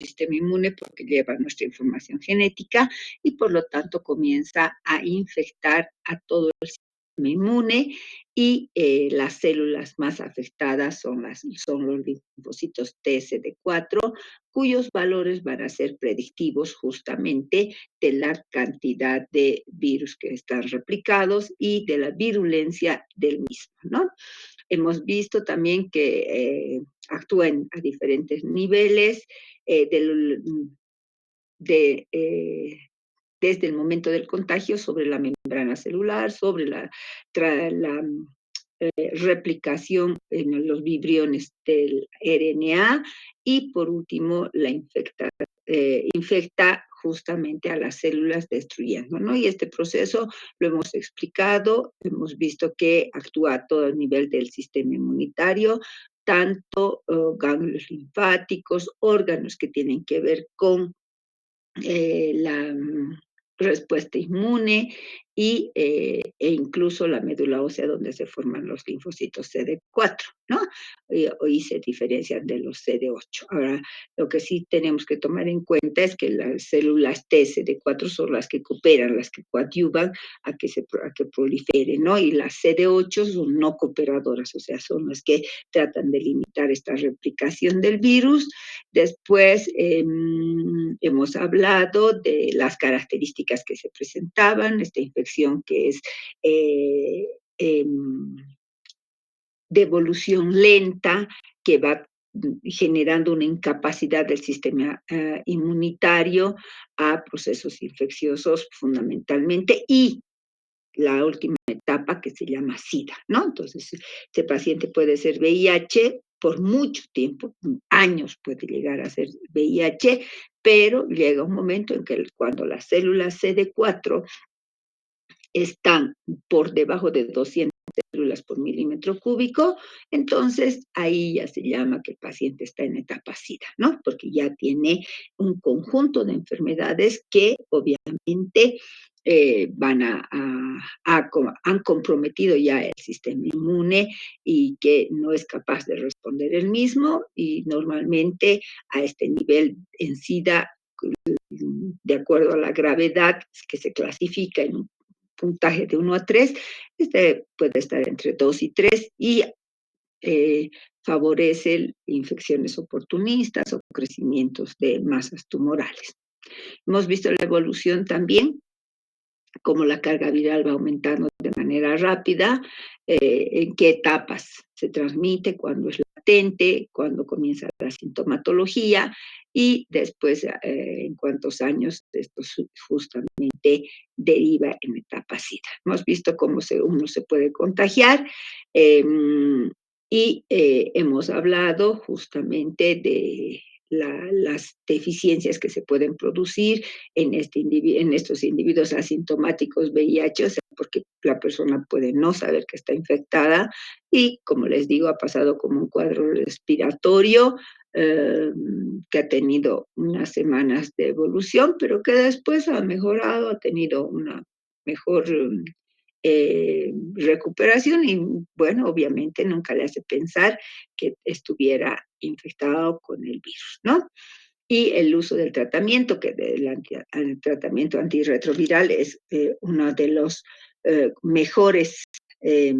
sistema inmune porque lleva nuestra información genética y por lo tanto comienza a infectar a todo el sistema inmune y las células más afectadas son los linfocitos TSD4, cuyos valores van a ser predictivos justamente de la cantidad de virus que están replicados y de la virulencia del mismo, ¿no? Hemos visto también que actúan a diferentes niveles de, desde el momento del contagio sobre la membrana celular, sobre la replicación en los vibriones del RNA y por último infecta justamente a las células destruyendo, ¿no? Y este proceso lo hemos explicado, hemos visto que actúa a todo el nivel del sistema inmunitario, tanto ganglios linfáticos, órganos que tienen que ver con la respuesta inmune e incluso la médula ósea donde se forman los linfocitos CD4, ¿no? Y se diferencian de los CD8. Ahora, lo que sí tenemos que tomar en cuenta es que las células T CD4 son las que cooperan, las que coadyuvan a que proliferen, ¿no? Y las CD8 son no cooperadoras, o sea, son las que tratan de limitar esta replicación del virus. Después hemos hablado de las características que se presentaban, esta infección que es de evolución lenta, que va generando una incapacidad del sistema inmunitario a procesos infecciosos fundamentalmente y la última etapa que se llama SIDA, ¿no? Entonces, este paciente puede ser VIH por mucho tiempo, años puede llegar a ser VIH, pero llega un momento en que cuando las células CD4 están por debajo de 200 células por milímetro cúbico, entonces ahí ya se llama que el paciente está en etapa SIDA, ¿no? Porque ya tiene un conjunto de enfermedades que obviamente han comprometido ya el sistema inmune y que no es capaz de responder el mismo y normalmente a este nivel en SIDA, de acuerdo a la gravedad que se clasifica en un puntaje de 1 a 3, puede estar entre 2 y 3 y favorece infecciones oportunistas o crecimientos de masas tumorales. Hemos visto la evolución también, como la carga viral va aumentando de manera rápida, en qué etapas se transmite, cuándo es latente, cuándo comienza la sintomatología y después en cuántos años esto justamente deriva en etapa SIDA. Hemos visto cómo uno se puede contagiar y hemos hablado justamente de las deficiencias que se pueden producir en estos individuos asintomáticos VIH, o sea, porque la persona puede no saber que está infectada y, como les digo, ha pasado como un cuadro respiratorio que ha tenido unas semanas de evolución, pero que después ha mejorado, ha tenido una mejor recuperación y, bueno, obviamente nunca le hace pensar que estuviera infectado con el virus, ¿no? Y el uso del tratamiento, que el tratamiento antirretroviral es uno de los mejores eh,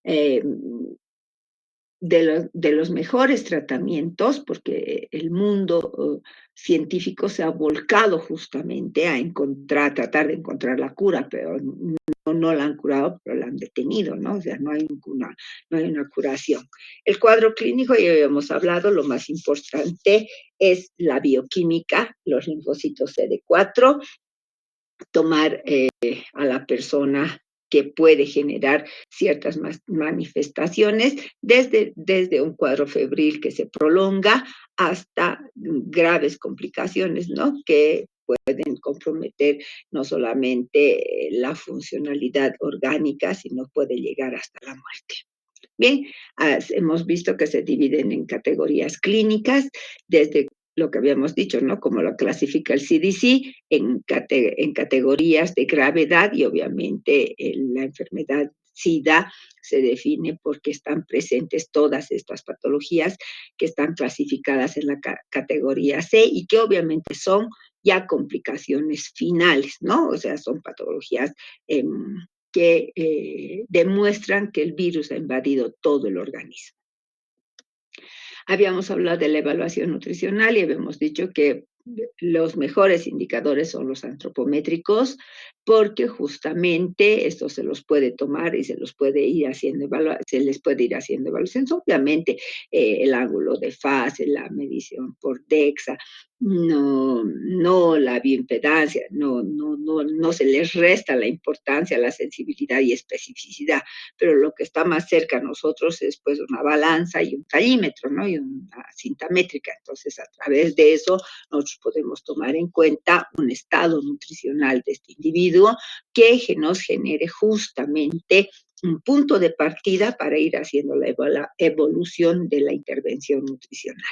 eh, de los mejores tratamientos, porque el mundo científico se ha volcado justamente a tratar de encontrar la cura, pero no la han curado, pero la han detenido, ¿no? O sea, no hay una curación. El cuadro clínico, ya habíamos hablado, lo más importante es la bioquímica, los linfocitos CD4, tomar a la persona que puede generar ciertas manifestaciones, desde un cuadro febril que se prolonga hasta graves complicaciones, ¿no? Que pueden comprometer no solamente la funcionalidad orgánica, sino puede llegar hasta la muerte. Bien, hemos visto que se dividen en categorías clínicas, desde lo que habíamos dicho, ¿no? Como lo clasifica el CDC, en categorías de gravedad y obviamente la enfermedad SIDA se define porque están presentes todas estas patologías que están clasificadas en la categoría C y que obviamente son ya complicaciones finales, ¿no? O sea, son patologías eh, que demuestran que el virus ha invadido todo el organismo. Habíamos hablado de la evaluación nutricional y habíamos dicho que los mejores indicadores son los antropométricos, porque justamente esto se los puede tomar y se los puede ir haciendo se les puede ir haciendo evaluaciones. Obviamente, el ángulo de fase, la medición por DEXA, no la bioimpedancia, no se les resta la importancia, la sensibilidad y especificidad, pero lo que está más cerca a nosotros es pues una balanza y un tallímetro, ¿no? Y una cinta métrica. Entonces, a través de eso, nosotros podemos tomar en cuenta un estado nutricional de este individuo que nos genere justamente un punto de partida para ir haciendo la evolución de la intervención nutricional.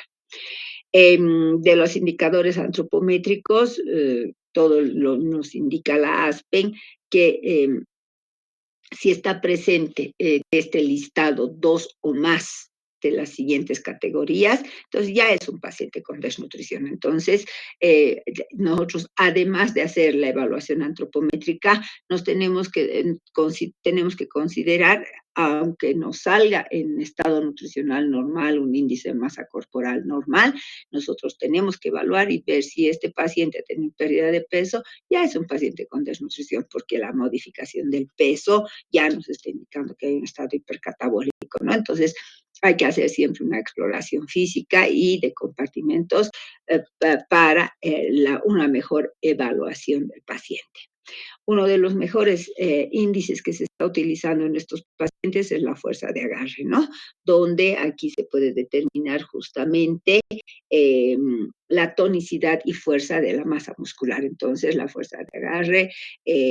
De los indicadores antropométricos, todo nos indica la ASPEN que si está presente este listado dos o más de las siguientes categorías, entonces ya es un paciente con desnutrición. Entonces, nosotros, además de hacer la evaluación antropométrica, tenemos que considerar, aunque nos salga en estado nutricional normal, un índice de masa corporal normal, nosotros tenemos que evaluar y ver si este paciente ha tenido pérdida de peso, ya es un paciente con desnutrición, porque la modificación del peso ya nos está indicando que hay un estado hipercatabólico, ¿no? Entonces, hay que hacer siempre una exploración física y de compartimentos para una mejor evaluación del paciente. Uno de los mejores índices que se está utilizando en estos pacientes es la fuerza de agarre, ¿no? Donde aquí se puede determinar justamente eh, la tonicidad y fuerza de la masa muscular. Entonces, la fuerza de agarre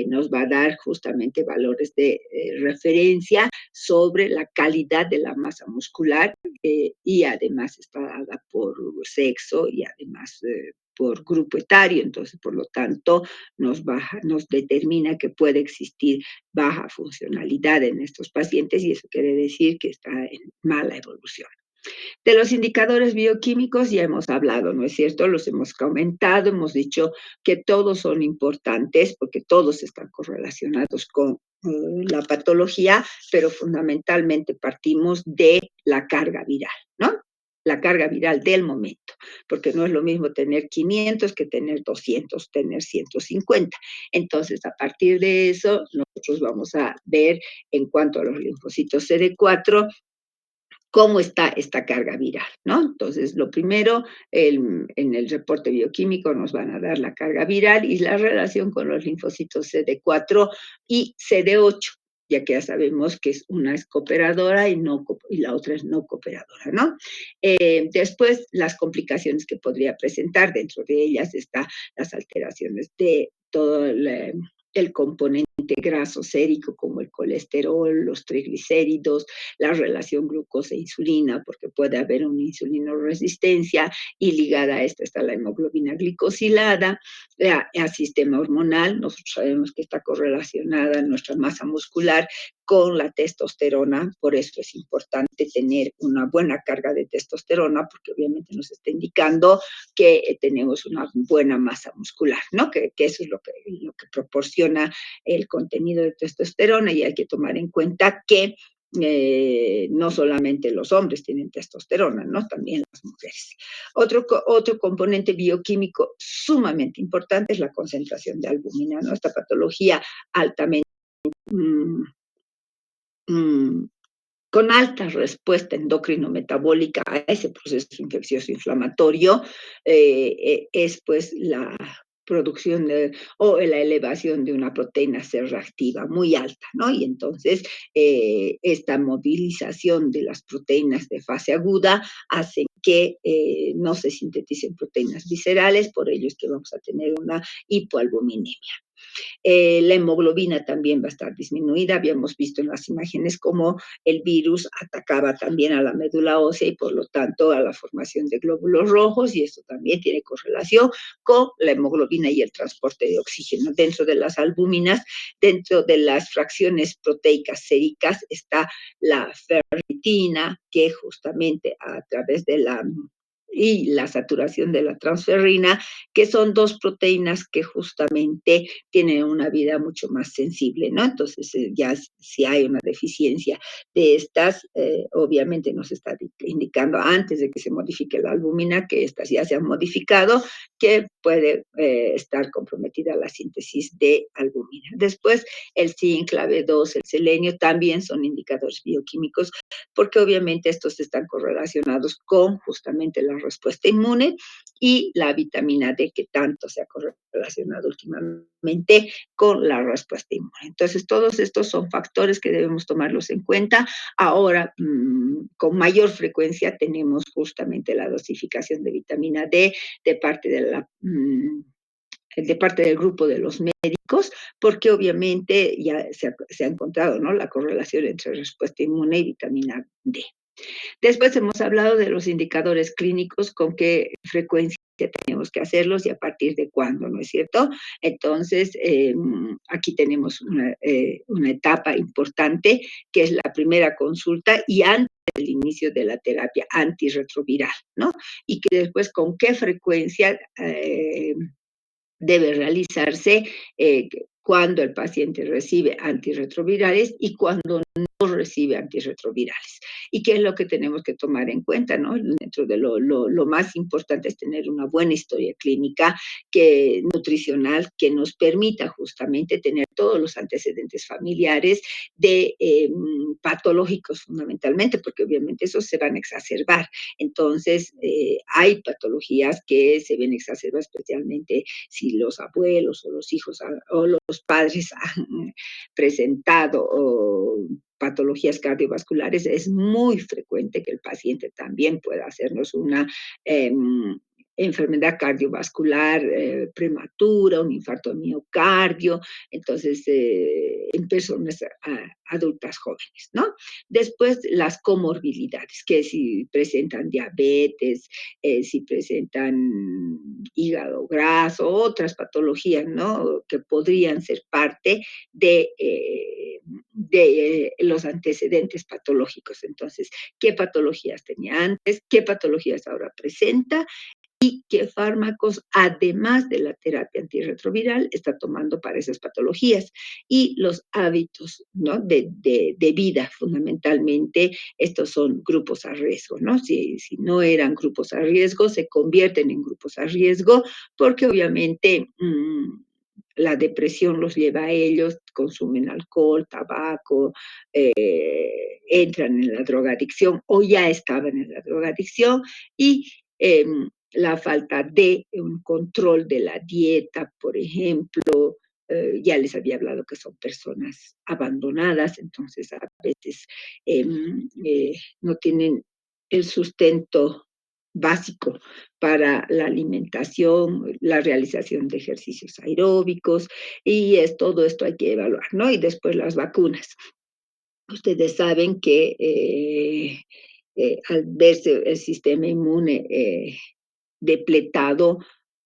nos va a dar justamente valores de referencia sobre la calidad de la masa muscular y además está dada por sexo y además por grupo etario. Entonces, por lo tanto, nos determina que puede existir baja funcionalidad en estos pacientes y eso quiere decir que está en mala evolución. De los indicadores bioquímicos ya hemos hablado, ¿no es cierto? Los hemos comentado, hemos dicho que todos son importantes porque todos están correlacionados con la patología, pero fundamentalmente partimos de la carga viral, ¿no? La carga viral del momento, porque no es lo mismo tener 500 que tener 200, tener 150. Entonces, a partir de eso, nosotros vamos a ver en cuanto a los linfocitos CD4, cómo está esta carga viral, ¿no? Entonces, lo primero, en el reporte bioquímico nos van a dar la carga viral y la relación con los linfocitos CD4 y CD8, ya que ya sabemos que una es cooperadora y la otra es no cooperadora, ¿no? Después, las complicaciones que podría presentar, dentro de ellas están las alteraciones de todo el componente graso sérico como el colesterol, los triglicéridos, la relación glucosa-insulina, porque puede haber una insulinoresistencia y ligada a esta está la hemoglobina glicosilada, el sistema hormonal, nosotros sabemos que está correlacionada nuestra masa muscular con la testosterona, por eso es importante tener una buena carga de testosterona, porque obviamente nos está indicando que tenemos una buena masa muscular, ¿no? Que eso es lo que proporciona el contenido de testosterona y hay que tomar en cuenta que no solamente los hombres tienen testosterona, ¿no? También las mujeres. Otro componente bioquímico sumamente importante es la concentración de albúmina, ¿no? Esta patología altamente mmm, mmm, con alta respuesta endocrino-metabólica a ese proceso infeccioso inflamatorio, es pues la producción o la elevación de una proteína C reactiva muy alta, ¿no? Y entonces esta movilización de las proteínas de fase aguda hace que no se sinteticen proteínas viscerales, por ello es que vamos a tener una hipoalbuminemia. La hemoglobina también va a estar disminuida. Habíamos visto en las imágenes cómo el virus atacaba también a la médula ósea y por lo tanto a la formación de glóbulos rojos, y esto también tiene correlación con la hemoglobina y el transporte de oxígeno. Dentro de las albúminas, dentro de las fracciones proteicas séricas está la ferritina, que justamente a través de la saturación de la transferrina, que son dos proteínas que justamente tienen una vida mucho más sensible, ¿no? Entonces, ya si hay una deficiencia de estas, obviamente nos está indicando antes de que se modifique la albúmina que estas ya se han modificado, que puede estar comprometida la síntesis de albúmina. Después, el zinc, la B2, el selenio también son indicadores bioquímicos porque obviamente estos están correlacionados con justamente la respuesta inmune y la vitamina D, que tanto se ha correlacionado últimamente con la respuesta inmune. Entonces, todos estos son factores que debemos tomarlos en cuenta. Ahora, con mayor frecuencia tenemos justamente la dosificación de vitamina D de parte de parte del grupo de los médicos, porque obviamente ya se ha encontrado, ¿no?, la correlación entre respuesta inmune y vitamina D. Después hemos hablado de los indicadores clínicos, con qué frecuencia tenemos que hacerlos y a partir de cuándo, ¿no es cierto? Entonces, aquí tenemos una etapa importante que es la primera consulta y antes del inicio de la terapia antirretroviral, ¿no? Y que después con qué frecuencia debe realizarse cuando el paciente recibe antirretrovirales y cuando no recibe antirretrovirales. ¿Y qué es lo que tenemos que tomar en cuenta, no? Dentro de lo más importante es tener una buena historia clínica nutricional que nos permita justamente tener todos los antecedentes familiares de patológicos fundamentalmente, porque obviamente esos se van a exacerbar. Entonces, hay patologías que se ven exacerbadas especialmente si los abuelos o los hijos o los padres han presentado patologías cardiovasculares, es muy frecuente que el paciente también pueda hacernos una enfermedad cardiovascular prematura, un infarto de miocardio, entonces en personas adultas jóvenes, ¿no? Después las comorbilidades, que si presentan diabetes, si presentan hígado graso, otras patologías, ¿no?, que podrían ser parte de los antecedentes patológicos. Entonces, ¿qué patologías tenía antes? ¿Qué patologías ahora presenta? Y qué fármacos, además de la terapia antirretroviral, está tomando para esas patologías. Y los hábitos, ¿no?, de vida, fundamentalmente, estos son grupos a riesgo, ¿no? Si no eran grupos a riesgo, se convierten en grupos a riesgo, porque obviamente la depresión los lleva a ellos, consumen alcohol, tabaco, entran en la drogadicción o ya estaban en la drogadicción y la falta de un control de la dieta, por ejemplo, ya les había hablado que son personas abandonadas, entonces a veces no tienen el sustento básico para la alimentación, la realización de ejercicios aeróbicos, y todo esto hay que evaluar, ¿no? Y después las vacunas. Ustedes saben que al verse el sistema inmune depletado,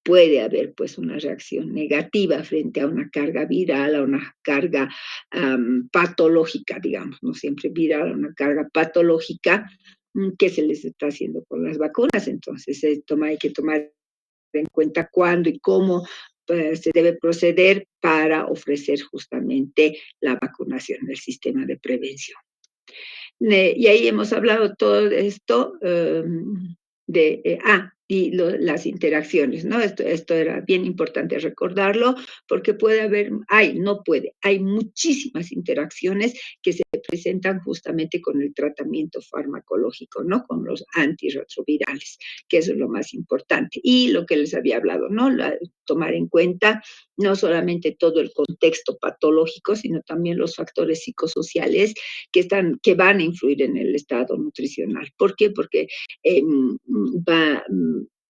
puede haber pues una reacción negativa frente a una carga viral, a una carga patológica, digamos, no siempre viral, a una carga patológica que se les está haciendo con las vacunas. Entonces, hay que tomar en cuenta cuándo y cómo se debe proceder para ofrecer justamente la vacunación del sistema de prevención. Y ahí hemos hablado todo esto las interacciones, ¿no? Esto era bien importante recordarlo porque hay muchísimas interacciones que se presentan justamente con el tratamiento farmacológico, ¿no? Con los antirretrovirales, que eso es lo más importante. Y lo que les había hablado, ¿no? Tomar en cuenta no solamente todo el contexto patológico, sino también los factores psicosociales que van a influir en el estado nutricional. ¿Por qué? Porque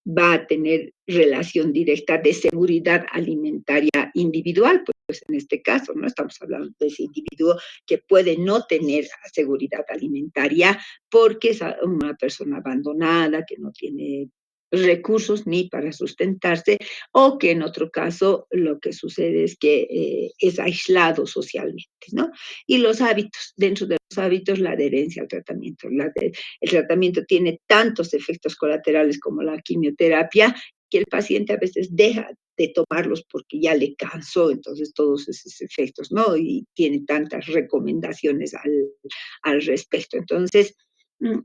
va a tener relación directa de seguridad alimentaria individual, pues en este caso, ¿no? Estamos hablando de ese individuo que puede no tener seguridad alimentaria porque es una persona abandonada, que no tiene recursos ni para sustentarse, o que en otro caso lo que sucede es que es aislado socialmente, ¿no? Y los hábitos, dentro de los hábitos, la adherencia al tratamiento. El tratamiento tiene tantos efectos colaterales como la quimioterapia, que el paciente a veces deja de tomarlos porque ya le cansó, entonces todos esos efectos, ¿no? Y tiene tantas recomendaciones al respecto. Entonces,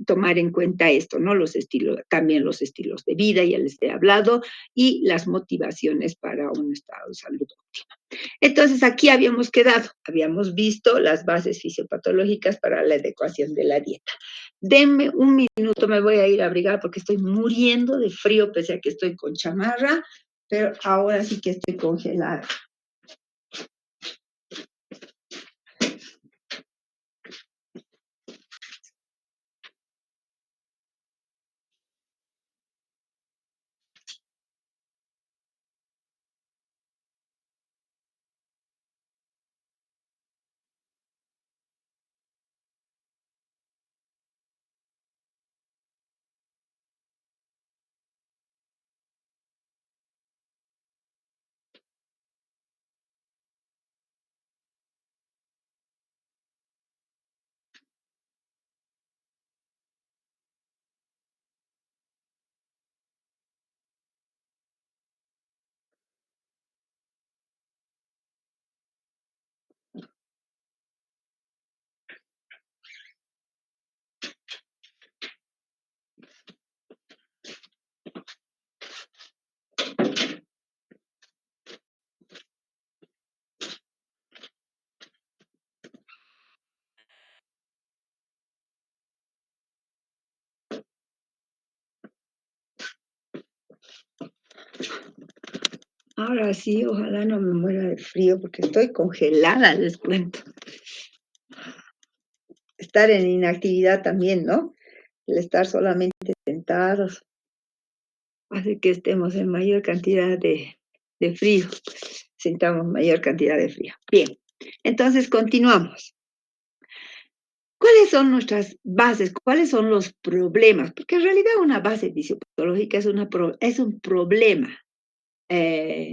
tomar en cuenta esto, ¿no? Los estilos, también los estilos de vida, ya les he hablado, y las motivaciones para un estado de salud óptimo. Entonces, aquí habíamos visto las bases fisiopatológicas para la adecuación de la dieta. Denme un minuto, me voy a ir a abrigar porque estoy muriendo de frío, pese a que estoy con chamarra, pero ahora sí que estoy congelada. Ahora sí, ojalá no me muera de frío porque estoy congelada, les cuento. Estar en inactividad también, ¿no? El estar solamente sentados hace que estemos en mayor cantidad de frío, sintamos mayor cantidad de frío. Bien, entonces continuamos. ¿Cuáles son nuestras bases? ¿Cuáles son los problemas? Porque en realidad una base fisiopatológica es un problema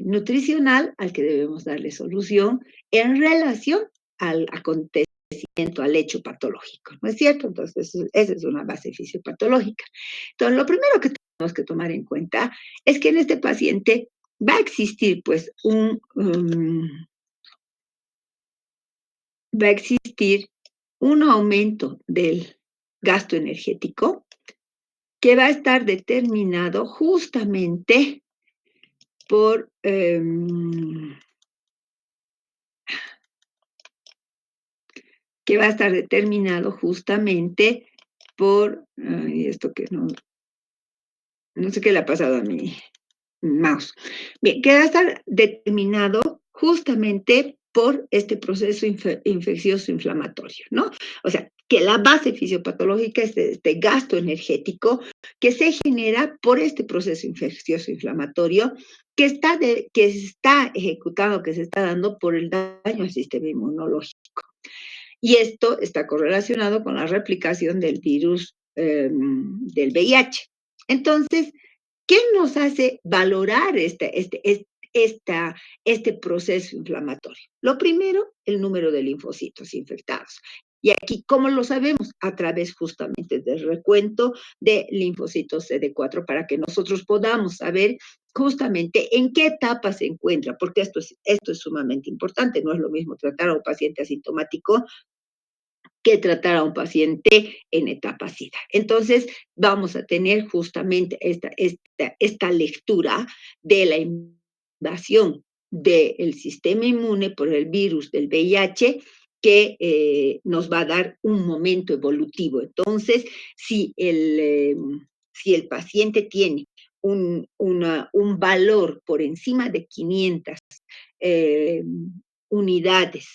nutricional al que debemos darle solución en relación al acontecimiento, al hecho patológico, ¿no es cierto? Entonces, esa es una base fisiopatológica. Entonces, lo primero que tenemos que tomar en cuenta es que en este paciente va a existir, pues, va a existir un aumento del gasto energético que va a estar determinado justamente por que va a estar determinado justamente por, esto que no sé qué le ha pasado a mi mouse. Bien, que va a estar determinado justamente por este proceso infeccioso inflamatorio, ¿no? O sea, que la base fisiopatológica es este gasto energético que se genera por este proceso infeccioso inflamatorio que está ejecutado, que se está dando por el daño al sistema inmunológico. Y esto está correlacionado con la replicación del virus del VIH. Entonces, ¿qué nos hace valorar este proceso inflamatorio? Lo primero, el número de linfocitos infectados. Y aquí, ¿cómo lo sabemos? A través justamente del recuento de linfocitos CD4 para que nosotros podamos saber justamente en qué etapa se encuentra, porque esto es sumamente importante. No es lo mismo tratar a un paciente asintomático que tratar a un paciente en etapa SIDA. Entonces, vamos a tener justamente esta lectura de la invasión del sistema inmune por el virus del VIH que nos va a dar un momento evolutivo. Entonces, si el paciente tiene un valor por encima de 500 eh, unidades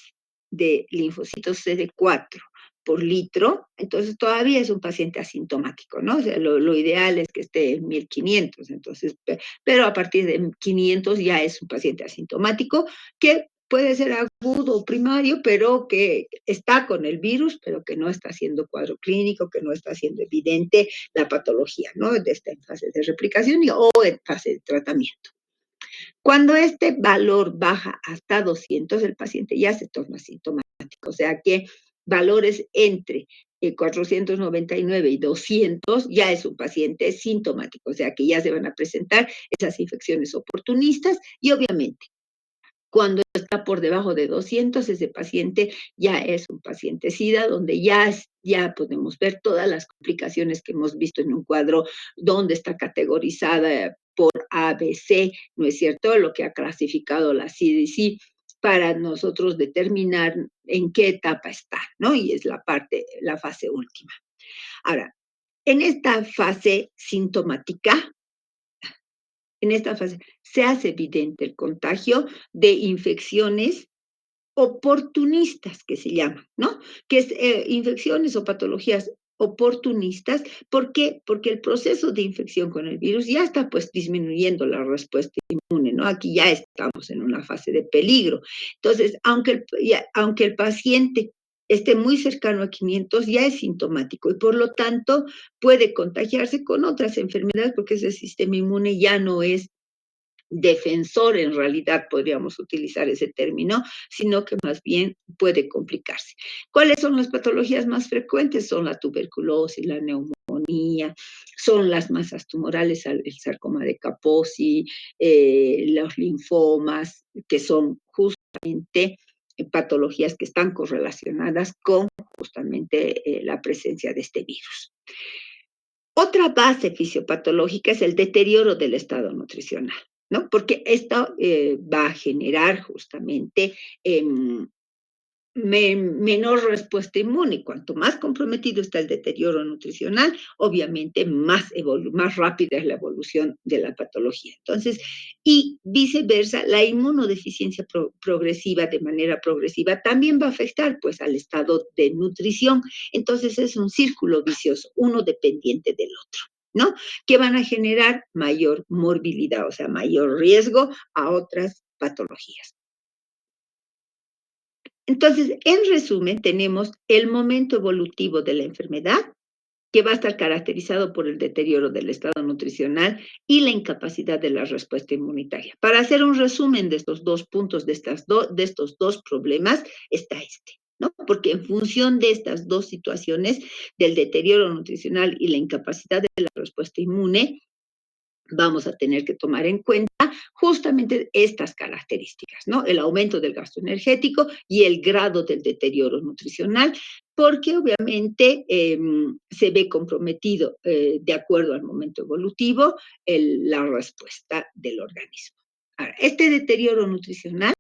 de linfocitos CD4 por litro, entonces todavía es un paciente asintomático, ¿no? O sea, lo ideal es que esté en 1500, entonces, pero a partir de 500 ya es un paciente asintomático que puede ser agudo o primario, pero que está con el virus, pero que no está haciendo cuadro clínico, que no está haciendo evidente la patología, ¿no? Está en fase de replicación o en fase de tratamiento. Cuando este valor baja hasta 200, el paciente ya se torna asintomático, o sea que valores entre 499 y 200 ya es un paciente sintomático, o sea que ya se van a presentar esas infecciones oportunistas y obviamente cuando está por debajo de 200, ese paciente ya es un paciente SIDA, donde ya podemos ver todas las complicaciones que hemos visto en un cuadro donde está categorizada por ABC, ¿no es cierto? Lo que ha clasificado la CDC para nosotros determinar en qué etapa está, ¿no? Y es la fase última. Ahora, en esta fase sintomática, en esta fase se hace evidente el contagio de infecciones oportunistas, que se llaman, ¿no? Que es infecciones o patologías oportunistas. ¿Por qué? Porque el proceso de infección con el virus ya está pues disminuyendo la respuesta inmune, ¿no? Aquí ya estamos en una fase de peligro. Entonces, aunque el paciente esté muy cercano a 500, ya es sintomático y por lo tanto puede contagiarse con otras enfermedades porque ese sistema inmune ya no es defensor, en realidad podríamos utilizar ese término, sino que más bien puede complicarse. ¿Cuáles son las patologías más frecuentes? Son la tuberculosis, la neumonía, son las masas tumorales, el sarcoma de Kaposi, los linfomas, que son justamente patologías que están correlacionadas con justamente la presencia de este virus. Otra base fisiopatológica es el deterioro del estado nutricional, ¿no? Porque esto va a generar justamente menor respuesta inmune. Cuanto más comprometido está el deterioro nutricional, obviamente más rápida es la evolución de la patología. Entonces, y viceversa, la inmunodeficiencia progresiva, de manera progresiva, también va a afectar pues al estado de nutrición. Entonces es un círculo vicioso, uno dependiente del otro, ¿no? Que van a generar mayor morbilidad, o sea, mayor riesgo a otras patologías. Entonces, en resumen, tenemos el momento evolutivo de la enfermedad, que va a estar caracterizado por el deterioro del estado nutricional y la incapacidad de la respuesta inmunitaria. Para hacer un resumen de estos dos puntos, de estos dos problemas, está este, ¿no? Porque en función de estas dos situaciones, del deterioro nutricional y la incapacidad de la respuesta inmune, vamos a tener que tomar en cuenta justamente estas características, ¿no? El aumento del gasto energético y el grado del deterioro nutricional, porque obviamente se ve comprometido, de acuerdo al momento evolutivo, la respuesta del organismo. Ahora, este deterioro nutricional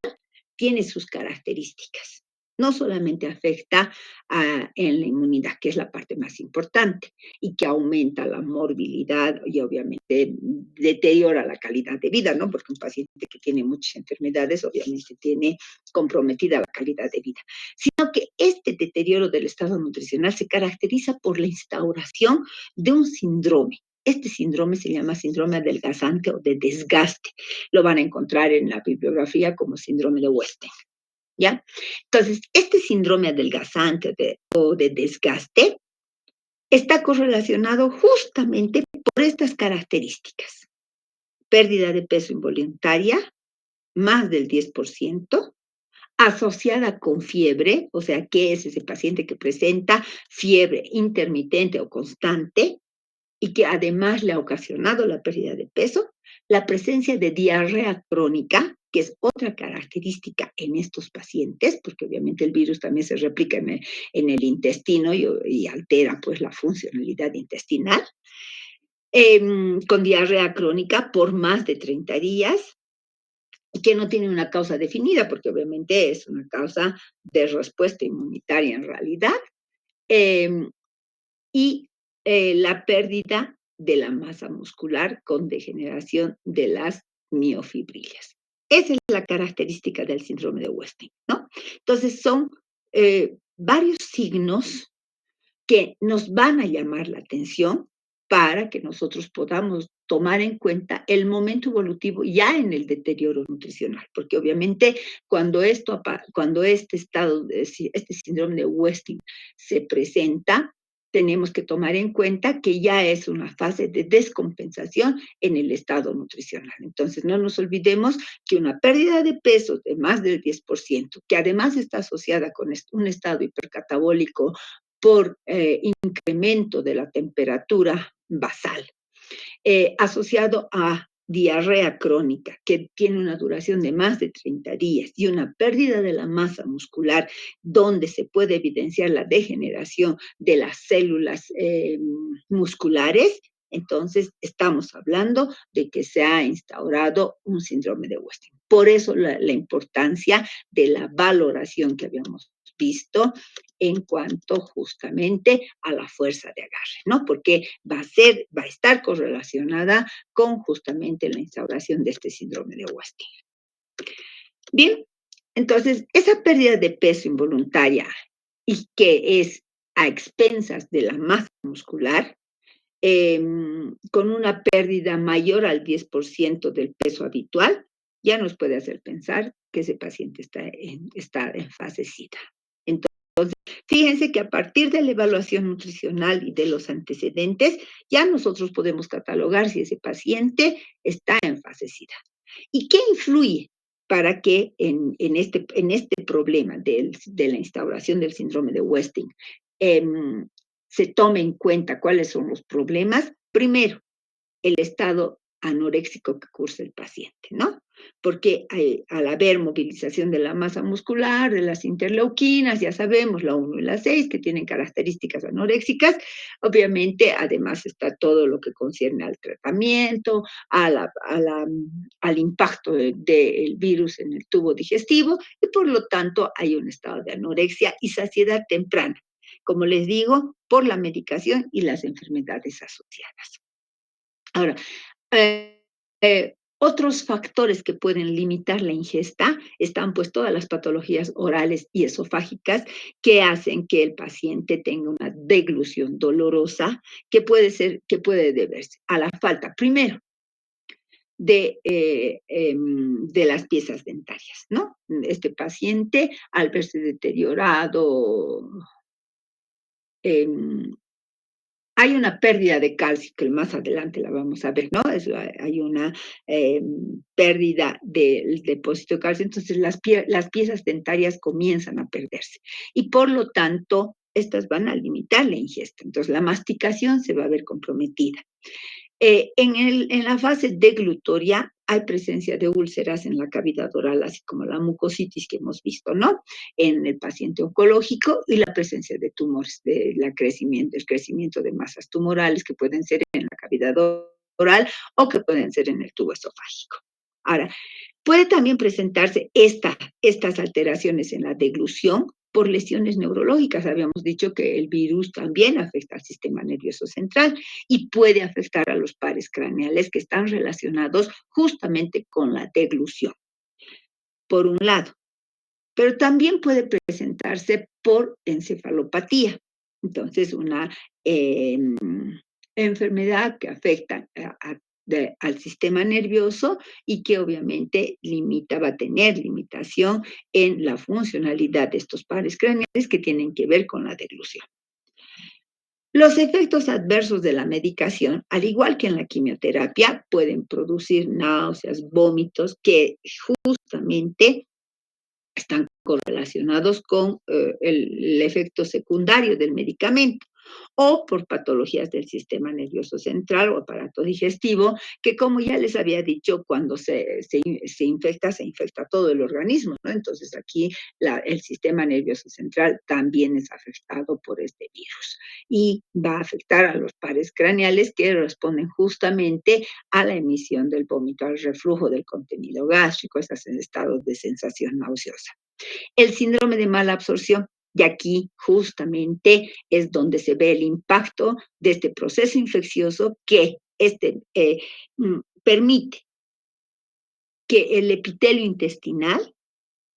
tiene sus características. No solamente afecta en la inmunidad, que es la parte más importante, y que aumenta la morbilidad y obviamente deteriora la calidad de vida, ¿no? Porque un paciente que tiene muchas enfermedades obviamente tiene comprometida la calidad de vida, sino que este deterioro del estado nutricional se caracteriza por la instauración de un síndrome. Este síndrome se llama síndrome adelgazante o de desgaste. Lo van a encontrar en la bibliografía como síndrome de Westing, ¿ya? Entonces, este síndrome adelgazante o de desgaste está correlacionado justamente por estas características. Pérdida de peso involuntaria, más del 10%, asociada con fiebre, o sea, ¿qué es ese paciente que presenta fiebre intermitente o constante? Y que además le ha ocasionado la pérdida de peso, la presencia de diarrea crónica, que es otra característica en estos pacientes, porque obviamente el virus también se replica en el intestino y altera pues la funcionalidad intestinal, con diarrea crónica por más de 30 días, y que no tiene una causa definida, porque obviamente es una causa de respuesta inmunitaria en realidad, eh, y la pérdida de la masa muscular con degeneración de las miofibrillas. Esa es la característica del síndrome de Westing, ¿no? Entonces son varios signos que nos van a llamar la atención para que nosotros podamos tomar en cuenta el momento evolutivo ya en el deterioro nutricional, porque obviamente cuando este estado, este síndrome de Westing se presenta, tenemos que tomar en cuenta que ya es una fase de descompensación en el estado nutricional. Entonces, no nos olvidemos que una pérdida de peso de más del 10%, que además está asociada con un estado hipercatabólico por incremento de la temperatura basal, asociado a diarrea crónica, que tiene una duración de más de 30 días, y una pérdida de la masa muscular, donde se puede evidenciar la degeneración de las células musculares. Entonces, estamos hablando de que se ha instaurado un síndrome de Westing. Por eso la importancia de la valoración que habíamos visto en cuanto justamente a la fuerza de agarre, ¿no? Porque va a estar correlacionada con justamente la instauración de este síndrome de Westing. Bien, entonces, esa pérdida de peso involuntaria y que es a expensas de la masa muscular, con una pérdida mayor al 10% del peso habitual, ya nos puede hacer pensar que ese paciente está en fase SIDA. Fíjense que a partir de la evaluación nutricional y de los antecedentes, ya nosotros podemos catalogar si ese paciente está en fase SIDA. ¿Y qué influye para que en este problema de la instauración del síndrome de Westing se tome en cuenta cuáles son los problemas? Primero, el estado anoréxico que cursa el paciente, ¿no? Porque al haber movilización de la masa muscular, de las interleuquinas, ya sabemos, la 1 y la 6, que tienen características anoréxicas, obviamente, además está todo lo que concierne al tratamiento, al impacto del virus en el tubo digestivo, y por lo tanto hay un estado de anorexia y saciedad temprana, como les digo, por la medicación y las enfermedades asociadas. Ahora, otros factores que pueden limitar la ingesta están pues todas las patologías orales y esofágicas que hacen que el paciente tenga una deglución dolorosa que puede deberse a la falta, primero, de las piezas dentarias, ¿no? Este paciente, al verse deteriorado, em, hay una pérdida de calcio, que más adelante la vamos a ver, ¿no? Hay una pérdida del depósito de calcio, entonces las piezas dentarias comienzan a perderse. Y por lo tanto, estas van a limitar la ingesta. Entonces, la masticación se va a ver comprometida. En la fase deglutoria hay presencia de úlceras en la cavidad oral, así como la mucositis que hemos visto, ¿no? En el paciente oncológico, y la presencia de tumores, el crecimiento de masas tumorales que pueden ser en la cavidad oral o que pueden ser en el tubo esofágico. Ahora, puede también presentarse estas alteraciones en la deglución por lesiones neurológicas. Habíamos dicho que el virus también afecta al sistema nervioso central y puede afectar a los pares craneales que están relacionados justamente con la deglución, por un lado. Pero también puede presentarse por encefalopatía. Entonces, una eh, enfermedad que afecta al sistema nervioso y que obviamente va a tener limitación en la funcionalidad de estos pares craneales que tienen que ver con la deglución. Los efectos adversos de la medicación, al igual que en la quimioterapia, pueden producir náuseas, vómitos, que justamente están correlacionados con el efecto secundario del medicamento, o por patologías del sistema nervioso central o aparato digestivo, que como ya les había dicho, cuando se infecta todo el organismo, ¿no? Entonces aquí el sistema nervioso central también es afectado por este virus y va a afectar a los pares craneales que responden justamente a la emisión del vómito, al reflujo del contenido gástrico, esos estados de sensación nauseosa. El síndrome de mala absorción, y aquí justamente es donde se ve el impacto de este proceso infeccioso que permite que el epitelio intestinal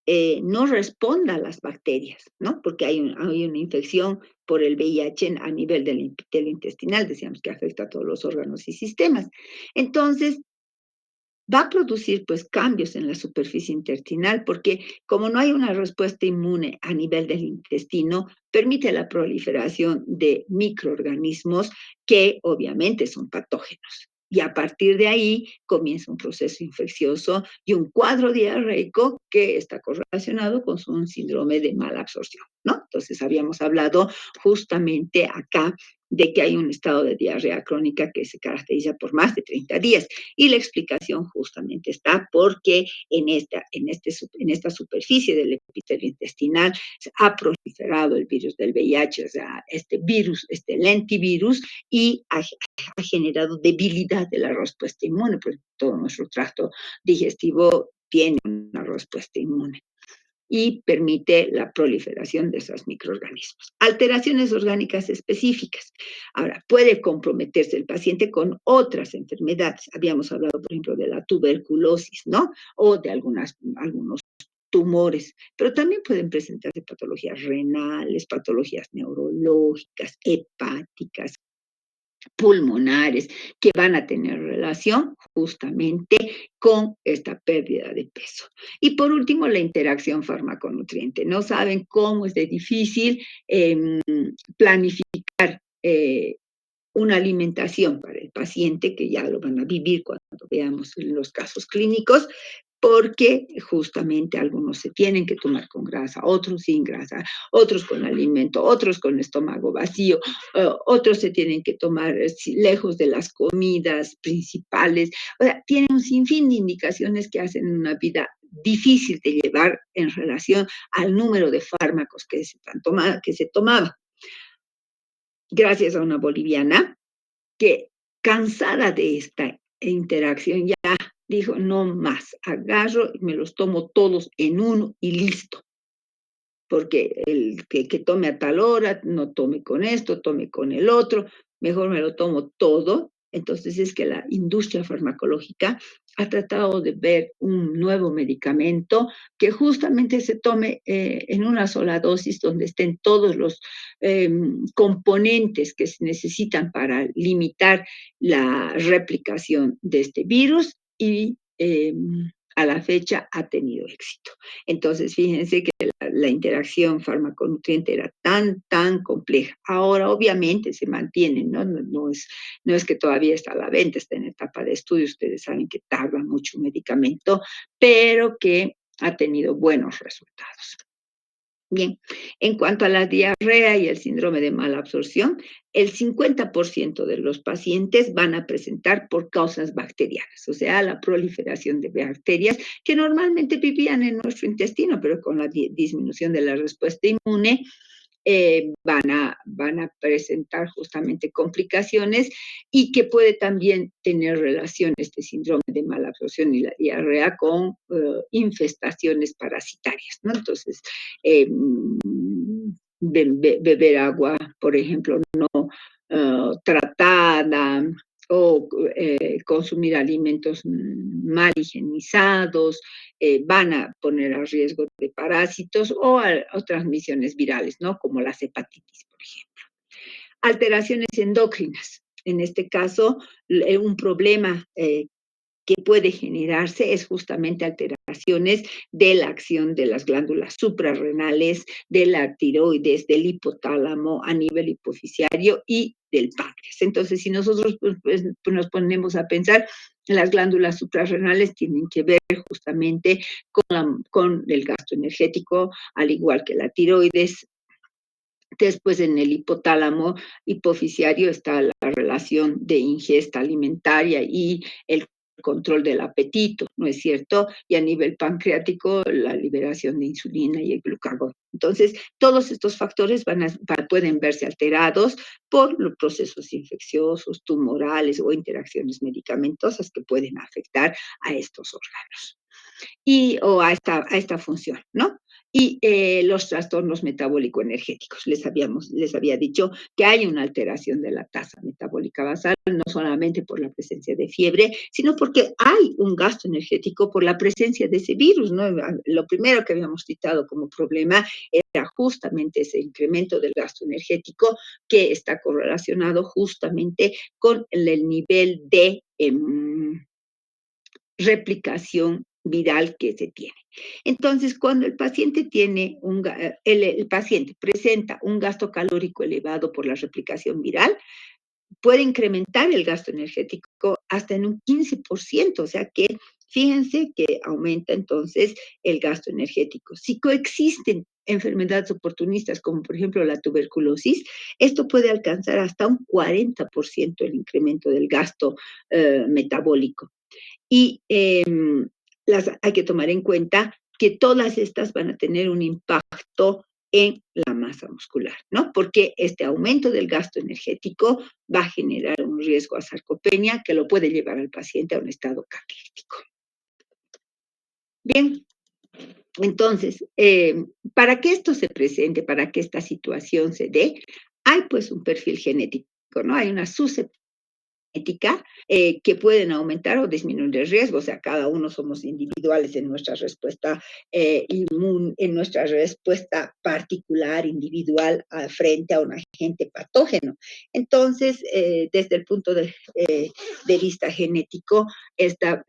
no responda a las bacterias, ¿no? Porque hay una infección por el VIH a nivel del epitelio intestinal, decíamos que afecta a todos los órganos y sistemas. Entonces, va a producir pues cambios en la superficie intestinal porque como no hay una respuesta inmune a nivel del intestino, permite la proliferación de microorganismos que obviamente son patógenos. Y a partir de ahí comienza un proceso infeccioso y un cuadro diarreico que está correlacionado con un síndrome de mala absorción, ¿no? Entonces habíamos hablado justamente acá de que hay un estado de diarrea crónica que se caracteriza por más de 30 días. Y la explicación justamente está porque en esta superficie del epitelio intestinal ha proliferado el virus del VIH, o sea, este virus, este lentivirus, y ha generado debilidad de la respuesta inmune, porque todo nuestro tracto digestivo tiene una respuesta inmune y permite la proliferación de esos microorganismos. Alteraciones orgánicas específicas. Ahora, puede comprometerse el paciente con otras enfermedades. Habíamos hablado, por ejemplo, de la tuberculosis, ¿no? O de algunos tumores, pero también pueden presentarse patologías renales, patologías neurológicas, hepáticas, pulmonares, que van a tener relación justamente con esta pérdida de peso. Y por último, la interacción fármaco-nutriente. No saben cómo es de difícil planificar una alimentación para el paciente, que ya lo van a vivir cuando veamos los casos clínicos, porque justamente algunos se tienen que tomar con grasa, otros sin grasa, otros con alimento, otros con estómago vacío, otros se tienen que tomar lejos de las comidas principales. O sea, tienen un sinfín de indicaciones que hacen una vida difícil de llevar en relación al número de fármacos que se tomaba. Gracias a una boliviana que, cansada de esta interacción, ya dijo, no más, agarro y me los tomo todos en uno y listo. Porque el que tome a tal hora, no tome con esto, tome con el otro, mejor me lo tomo todo. Entonces es que la industria farmacológica ha tratado de ver un nuevo medicamento que justamente se tome en una sola dosis, donde estén todos los componentes que se necesitan para limitar la replicación de este virus y a la fecha ha tenido éxito. Entonces, fíjense que la interacción fármaco-nutriente era tan compleja. Ahora, obviamente, se mantiene, ¿no? No es que todavía está a la venta, está en etapa de estudio. Ustedes saben que tarda mucho un medicamento, pero que ha tenido buenos resultados. Bien, en cuanto a la diarrea y el síndrome de mala absorción, el 50% de los pacientes van a presentar por causas bacterianas, o sea, la proliferación de bacterias que normalmente vivían en nuestro intestino, pero con la disminución de la respuesta inmune van a presentar justamente complicaciones y que puede también tener relación este síndrome de mala absorción y la diarrea con infestaciones parasitarias, ¿no? Entonces, beber agua, por ejemplo, no tratada o consumir alimentos mal higienizados, van a poner a riesgo de parásitos o transmisiones virales, ¿no? Como las hepatitis, por ejemplo. Alteraciones endócrinas. En este caso, un problema que puede generarse es justamente alteraciones de la acción de las glándulas suprarrenales, de la tiroides, del hipotálamo a nivel hipoficiario y del páncreas. Entonces, si nosotros nos ponemos a pensar, las glándulas suprarrenales tienen que ver justamente con el gasto energético, al igual que la tiroides. Después, en el hipotálamo hipoficiario está la relación de ingesta alimentaria y el control del apetito, ¿no es cierto? Y a nivel pancreático, la liberación de insulina y el glucagón. Entonces, todos estos factores pueden verse alterados por los procesos infecciosos, tumorales o interacciones medicamentosas que pueden afectar a estos órganos. a esta función, ¿no? Y los trastornos metabólico-energéticos. Les había dicho que hay una alteración de la tasa metabólica basal, no solamente por la presencia de fiebre, sino porque hay un gasto energético por la presencia de ese virus, ¿no? Lo primero que habíamos citado como problema era justamente ese incremento del gasto energético que está correlacionado justamente con el nivel de replicación viral que se tiene. Entonces, cuando el paciente el paciente presenta un gasto calórico elevado por la replicación viral, puede incrementar el gasto energético hasta en un 15%, o sea que fíjense que aumenta entonces el gasto energético. Si coexisten enfermedades oportunistas como por ejemplo la tuberculosis, esto puede alcanzar hasta un 40% el incremento del gasto metabólico. Y hay que tomar en cuenta que todas estas van a tener un impacto en la masa muscular, ¿no? Porque este aumento del gasto energético va a generar un riesgo a sarcopenia que lo puede llevar al paciente a un estado cardíaco. Bien, entonces, para que esto se presente, para que esta situación se dé, hay pues un perfil genético, ¿no? Hay una susceptibilidad genética que pueden aumentar o disminuir el riesgo. O sea, cada uno somos individuales en nuestra respuesta en nuestra respuesta particular, individual, frente a un agente patógeno. Entonces, desde el punto de vista genético, esta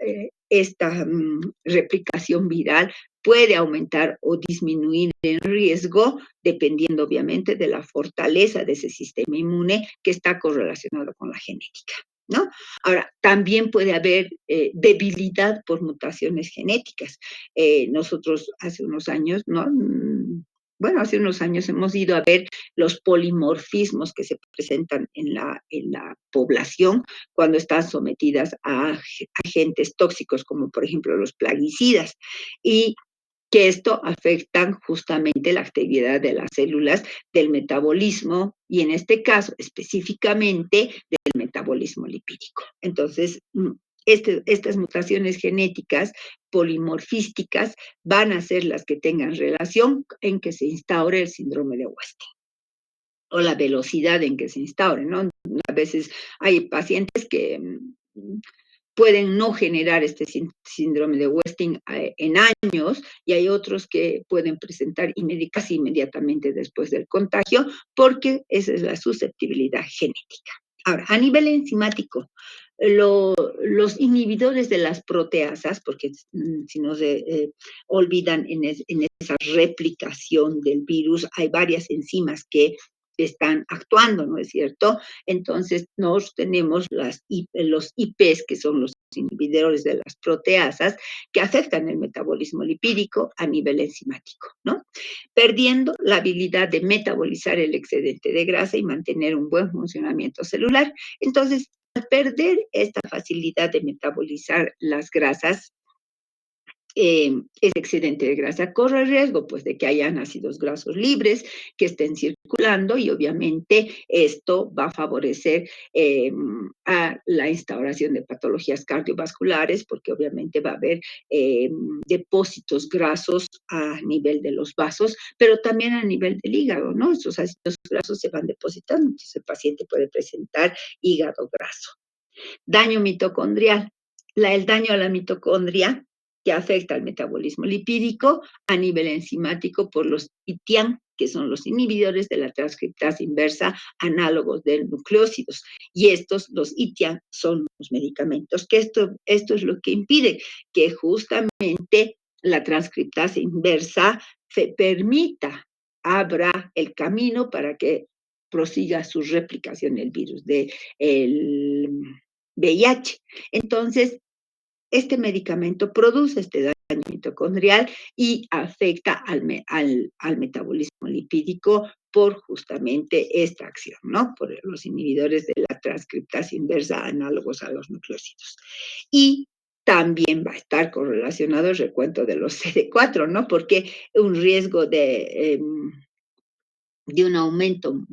replicación viral puede aumentar o disminuir el riesgo dependiendo obviamente de la fortaleza de ese sistema inmune que está correlacionado con la genética, ¿no? Ahora, también puede haber debilidad por mutaciones genéticas. Nosotros hace unos años, ¿no? Bueno, hace unos años hemos ido a ver los polimorfismos que se presentan en la población cuando están sometidas a agentes tóxicos como por ejemplo los plaguicidas. Y que esto afectan justamente la actividad de las células del metabolismo y en este caso específicamente del metabolismo lipídico. Entonces, estas mutaciones genéticas polimorfísticas van a ser las que tengan relación en que se instaure el síndrome de West o la velocidad en que se instaure, ¿no? A veces hay pacientes que pueden no generar este síndrome de Westing en años y hay otros que pueden presentar casi inmediatamente después del contagio porque esa es la susceptibilidad genética. Ahora, a nivel enzimático, los inhibidores de las proteasas, porque si no se olvidan en esa replicación del virus, hay varias enzimas que están actuando, ¿no es cierto? Entonces, nos tenemos los IPs, que son los inhibidores de las proteasas, que afectan el metabolismo lipídico a nivel enzimático, ¿no? Perdiendo la habilidad de metabolizar el excedente de grasa y mantener un buen funcionamiento celular. Entonces, al perder esta facilidad de metabolizar las grasas, ese excedente de grasa corre el riesgo pues de que hayan ácidos grasos libres que estén circulando y obviamente esto va a favorecer a la instauración de patologías cardiovasculares porque obviamente va a haber eh, depósitos grasos a nivel de los vasos, pero también a nivel del hígado, ¿no? Esos ácidos grasos se van depositando, entonces el paciente puede presentar hígado graso. Daño mitocondrial. El daño a la mitocondria que afecta al metabolismo lipídico a nivel enzimático por los ITIAN, que son los inhibidores de la transcriptasa inversa, análogos de nucleósidos. Y los ITIAN, son los medicamentos que esto es lo que impide que justamente la transcriptasa inversa se abra el camino para que prosiga su replicación el virus el VIH. Entonces, este medicamento produce este daño mitocondrial y afecta al metabolismo lipídico por justamente esta acción, ¿no? Por los inhibidores de la transcriptasa inversa análogos a los nucleósidos. Y también va a estar correlacionado el recuento de los CD4, ¿no? Porque un riesgo de un aumento,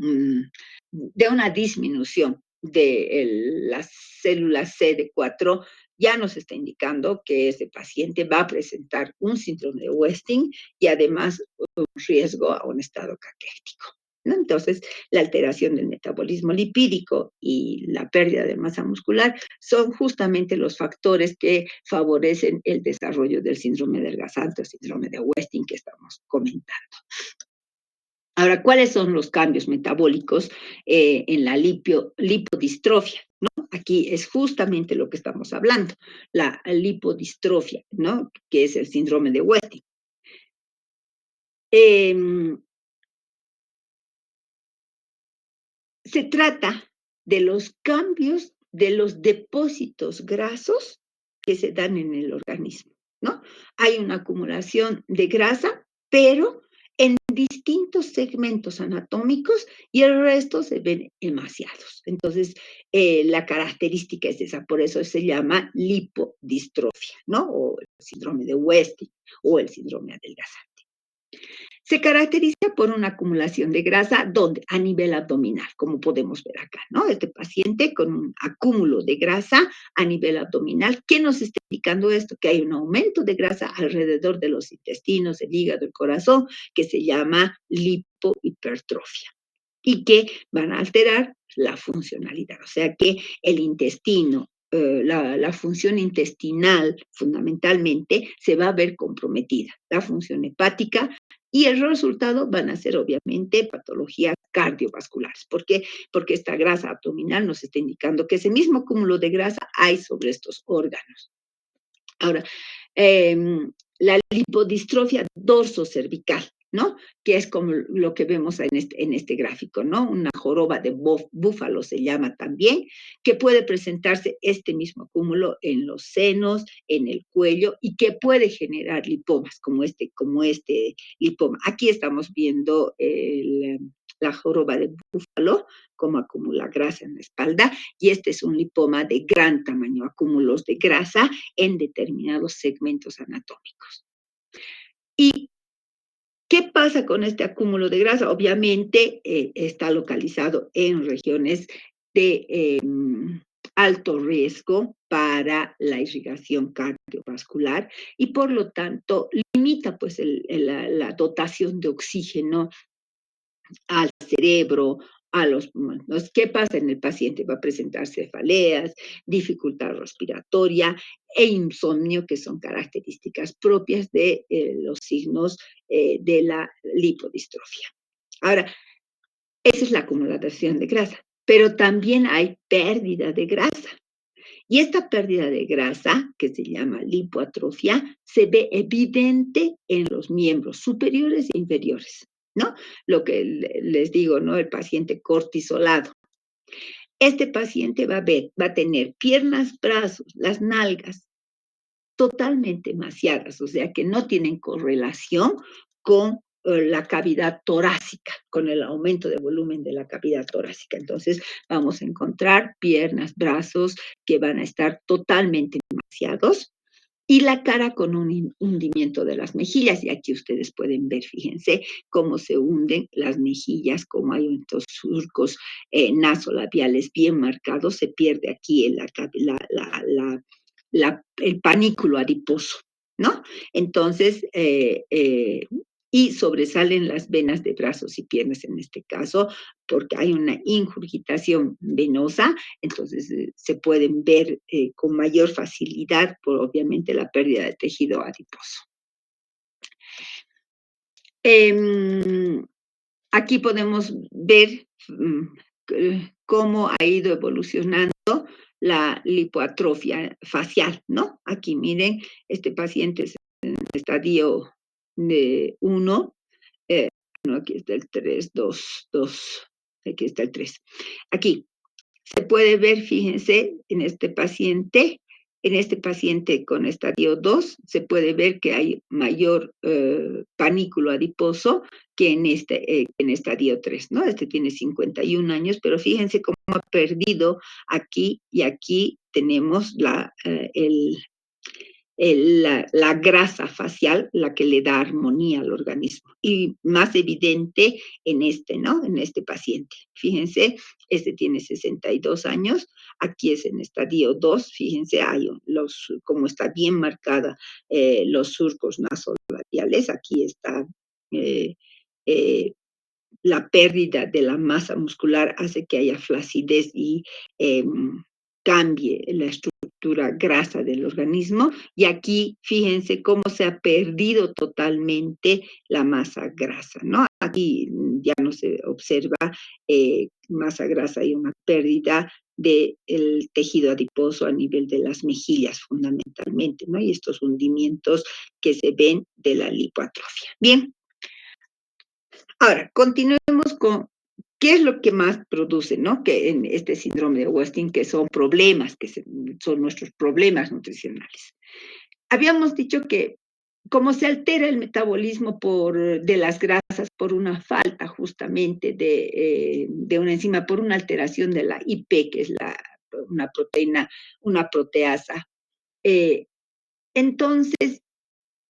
de una disminución de las células CD4 ya nos está indicando que ese paciente va a presentar un síndrome de Westing y además un riesgo a un estado caquético, ¿no? Entonces, la alteración del metabolismo lipídico y la pérdida de masa muscular son justamente los factores que favorecen el desarrollo del síndrome adelgazante o síndrome de Westing que estamos comentando. Ahora, ¿cuáles son los cambios metabólicos en la lipodistrofia? ¿No? Aquí es justamente lo que estamos hablando, la lipodistrofia, ¿no? Que es el síndrome de Westing. Eh, Se trata de los cambios de los depósitos grasos que se dan en el organismo, ¿no? Hay una acumulación de grasa, pero en distintos segmentos anatómicos y el resto se ven emaciados. Entonces, la característica es esa, por eso se llama lipodistrofia, ¿no? O el síndrome de Westing o el síndrome adelgazante. Se caracteriza por una acumulación de grasa donde a nivel abdominal, como podemos ver acá, ¿no? Este paciente con un acúmulo de grasa a nivel abdominal. ¿Qué nos está indicando esto? Que hay un aumento de grasa alrededor de los intestinos, el hígado, el corazón, que se llama lipohipertrofia y que van a alterar la funcionalidad. O sea que el intestino, la función intestinal fundamentalmente se va a ver comprometida, la función hepática, y el resultado van a ser obviamente patologías cardiovasculares. ¿Por qué? Porque esta grasa abdominal nos está indicando que ese mismo cúmulo de grasa hay sobre estos órganos. Ahora, eh, la lipodistrofia dorsocervical, ¿no? Que es como lo que vemos en este gráfico, ¿no? Una joroba de búfalo se llama también, que puede presentarse este mismo cúmulo en los senos, en el cuello y que puede generar lipomas, como este lipoma. Aquí estamos viendo la joroba de búfalo, cómo acumula grasa en la espalda, y este es un lipoma de gran tamaño, acúmulos de grasa en determinados segmentos anatómicos. ¿Y qué pasa con este acúmulo de grasa? Obviamente está localizado en regiones de alto riesgo para la irrigación cardiovascular y por lo tanto limita pues la dotación de oxígeno al cerebro, a los pulmones. ¿Qué pasa en el paciente? Va a presentar cefaleas, dificultad respiratoria e insomnio, que son características propias de los signos de la lipodistrofia. Ahora, esa es la acumulación de grasa, pero también hay pérdida de grasa. Y esta pérdida de grasa, que se llama lipoatrofia, se ve evidente en los miembros superiores e inferiores, ¿no? Lo que les digo, ¿no? El paciente cortisolado. Este paciente va a tener piernas, brazos, las nalgas totalmente emaciadas, o sea que no tienen correlación con la cavidad torácica, con el aumento de volumen de la cavidad torácica. Entonces vamos a encontrar piernas, brazos que van a estar totalmente emaciados y la cara con un hundimiento de las mejillas. Y aquí ustedes pueden ver, fíjense, cómo se hunden las mejillas, cómo hay estos surcos nasolabiales bien marcados. Se pierde aquí el panículo adiposo, ¿no? Entonces, y sobresalen las venas de brazos y piernas en este caso, porque hay una ingurgitación venosa, entonces se pueden ver con mayor facilidad por obviamente la pérdida de tejido adiposo. Aquí podemos ver cómo ha ido evolucionando la lipoatrofia facial, ¿no? Aquí miren, este paciente es en estadio de 1, no, aquí está el 3, 2, 2, aquí está el 3. Aquí se puede ver, fíjense, en este paciente con estadio 2, se puede ver que hay mayor panículo adiposo que en estadio 3, ¿no? Este tiene 51 años, pero fíjense cómo ha perdido aquí y aquí tenemos la grasa facial la que le da armonía al organismo. Y más evidente en este, ¿no? En este paciente. Fíjense, este tiene 62 años, aquí es en estadio 2, fíjense, hay como está bien marcada los surcos nasolabiales, aquí está eh, eh, la pérdida de la masa muscular hace que haya flacidez y eh, cambie la estructura grasa del organismo. Y aquí, fíjense cómo se ha perdido totalmente la masa grasa, ¿no? Aquí ya no se observa masa grasa y una pérdida del tejido adiposo a nivel de las mejillas fundamentalmente, ¿no? Y estos hundimientos que se ven de la lipoatrofia. Bien, ahora, continuemos con qué es lo que más produce, ¿no? Que en este síndrome de Westing, que son problemas, son nuestros problemas nutricionales. Habíamos dicho que como se altera el metabolismo de las grasas por una falta justamente de una enzima, por una alteración de la IP, que es una proteína, una proteasa, eh, entonces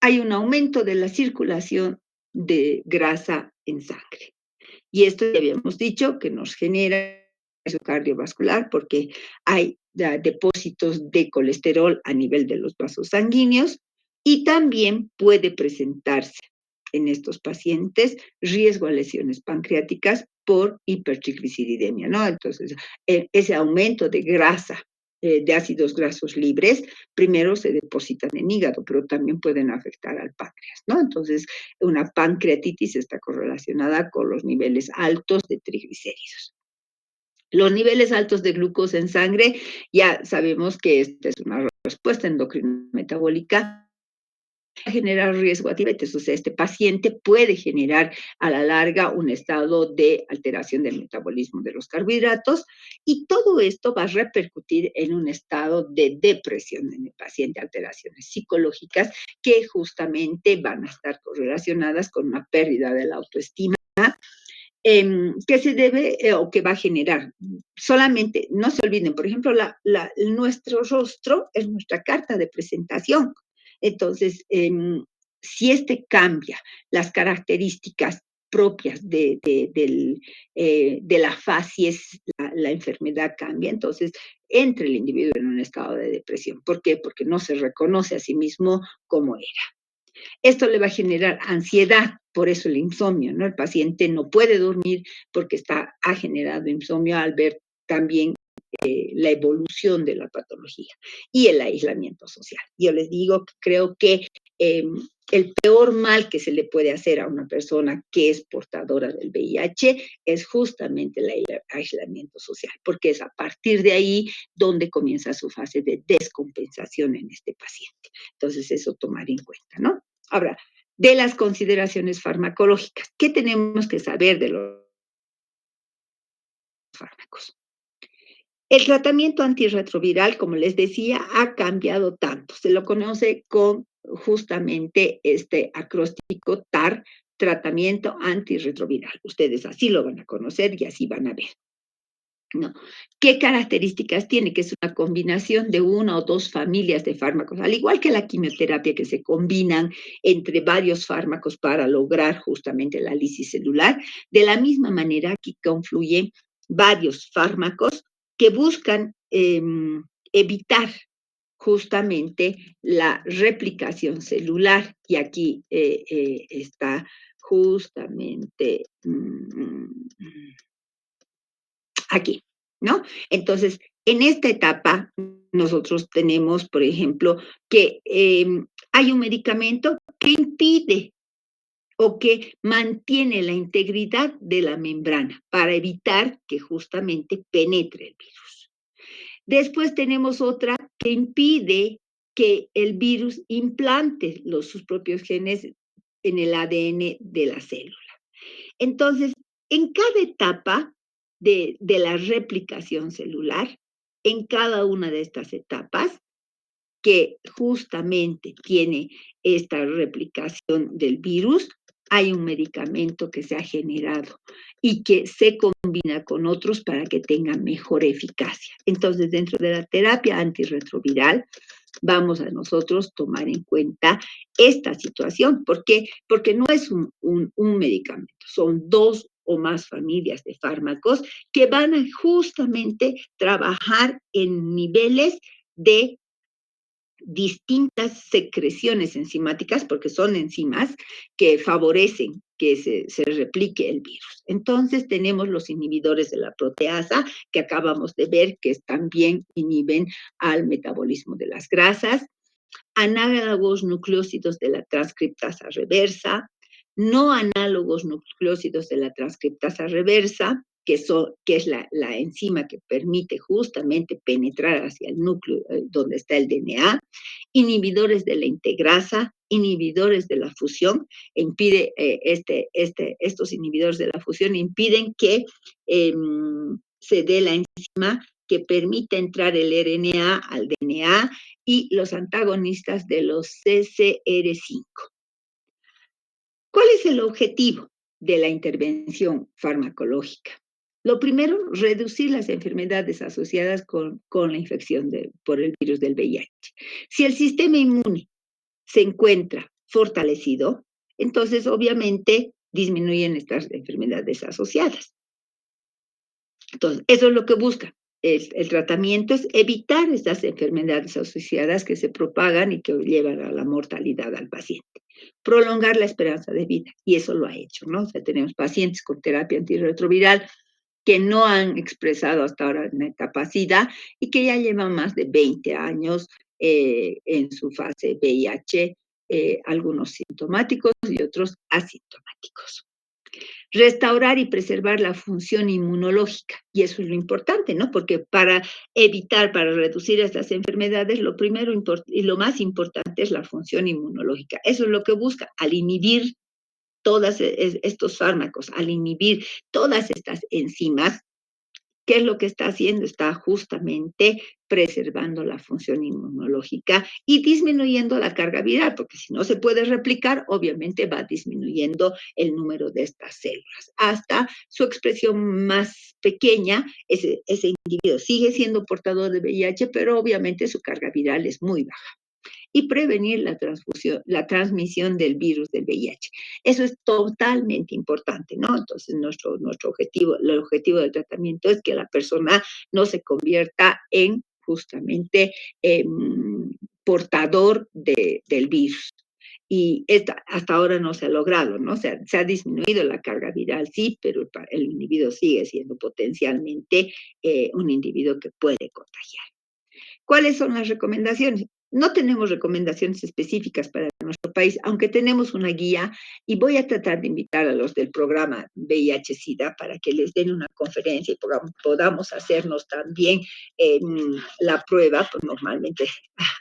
hay un aumento de la circulación de grasa en sangre. Y esto ya habíamos dicho que nos genera eso cardiovascular porque hay depósitos de colesterol a nivel de los vasos sanguíneos y también puede presentarse en estos pacientes riesgo a lesiones pancreáticas por hipertrigliceridemia, ¿no? Entonces, ese aumento de grasa, de ácidos grasos libres, primero se depositan en hígado, pero también pueden afectar al páncreas, ¿no? Entonces, una pancreatitis está correlacionada con los niveles altos de triglicéridos. Los niveles altos de glucosa en sangre, ya sabemos que esta es una respuesta endocrino metabólica generar riesgo a diabetes, o sea, este paciente puede generar a la larga un estado de alteración del metabolismo de los carbohidratos y todo esto va a repercutir en un estado de depresión en el paciente, alteraciones psicológicas que justamente van a estar correlacionadas con una pérdida de la autoestima que se debe o que va a generar. Solamente, no se olviden, por ejemplo, nuestro rostro es nuestra carta de presentación. Entonces, si este cambia las características propias de la facies, la enfermedad cambia, entonces entra el individuo en un estado de depresión. ¿Por qué? Porque no se reconoce a sí mismo como era. Esto le va a generar ansiedad, por eso el insomnio, ¿no? El paciente no puede dormir porque ha generado insomnio al ver también la evolución de la patología y el aislamiento social. Yo les digo que creo que el peor mal que se le puede hacer a una persona que es portadora del VIH es justamente el aislamiento social, porque es a partir de ahí donde comienza su fase de descompensación en este paciente. Entonces, eso tomar en cuenta, ¿no? Ahora, de las consideraciones farmacológicas, ¿qué tenemos que saber de los fármacos? El tratamiento antirretroviral, como les decía, ha cambiado tanto. Se lo conoce con justamente este acróstico TAR, tratamiento antirretroviral. Ustedes así lo van a conocer y así van a ver. No. ¿Qué características tiene? Que es una combinación de una o dos familias de fármacos, al igual que la quimioterapia que se combinan entre varios fármacos para lograr justamente la lisis celular. De la misma manera, aquí confluyen varios fármacos que buscan evitar justamente la replicación celular. Y aquí está justamente aquí, ¿no? Entonces, en esta etapa, nosotros tenemos, por ejemplo, que hay un medicamento que impide o que mantiene la integridad de la membrana para evitar que justamente penetre el virus. Después tenemos otra que impide que el virus implante sus propios genes en el ADN de la célula. Entonces, en cada etapa de la replicación celular, en cada una de estas etapas, que justamente tiene esta replicación del virus, hay un medicamento que se ha generado y que se combina con otros para que tenga mejor eficacia. Entonces, dentro de la terapia antirretroviral, vamos a nosotros tomar en cuenta esta situación. ¿Por qué? Porque no es un medicamento, son dos o más familias de fármacos que van a justamente trabajar en niveles de distintas secreciones enzimáticas, porque son enzimas que favorecen que se replique el virus. Entonces tenemos los inhibidores de la proteasa, que acabamos de ver que también inhiben al metabolismo de las grasas, análogos nucleósidos de la transcriptasa reversa, no análogos nucleósidos de la transcriptasa reversa, que es la enzima que permite justamente penetrar hacia el núcleo donde está el DNA, inhibidores de la integrasa, inhibidores de la fusión, estos inhibidores de la fusión impiden que se dé la enzima que permite entrar el RNA al DNA y los antagonistas de los CCR5. ¿Cuál es el objetivo de la intervención farmacológica? Lo primero, reducir las enfermedades asociadas con la infección por el virus del VIH. Si el sistema inmune se encuentra fortalecido, entonces obviamente disminuyen estas enfermedades asociadas. Entonces, eso es lo que busca. El tratamiento es evitar estas enfermedades asociadas que se propagan y que llevan a la mortalidad al paciente. Prolongar la esperanza de vida, y eso lo ha hecho, ¿no? O sea, tenemos pacientes con terapia antirretroviral que no han expresado hasta ahora una capacidad y que ya llevan más de 20 años en su fase VIH, algunos sintomáticos y otros asintomáticos. Restaurar y preservar la función inmunológica. Y eso es lo importante, ¿no? Porque para evitar, para reducir estas enfermedades, lo primero y lo más importante es la función inmunológica. Eso es lo que busca, al inhibir todos estos fármacos, al inhibir todas estas enzimas. ¿Qué es lo que está haciendo? Está justamente preservando la función inmunológica y disminuyendo la carga viral, porque si no se puede replicar, obviamente va disminuyendo el número de estas células. Hasta su expresión más pequeña, ese individuo sigue siendo portador de VIH, pero obviamente su carga viral es muy baja y prevenir la transmisión del virus del VIH. Eso es totalmente importante, ¿no? Entonces, nuestro objetivo, el objetivo del tratamiento es que la persona no se convierta en justamente portador del virus. Y hasta ahora no se ha logrado, ¿no? Se ha disminuido la carga viral, sí, pero el individuo sigue siendo potencialmente un individuo que puede contagiar. ¿Cuáles son las recomendaciones? No tenemos recomendaciones específicas para nuestro país, aunque tenemos una guía y voy a tratar de invitar a los del programa VIH-Sida para que les den una conferencia y podamos hacernos también la prueba, pues normalmente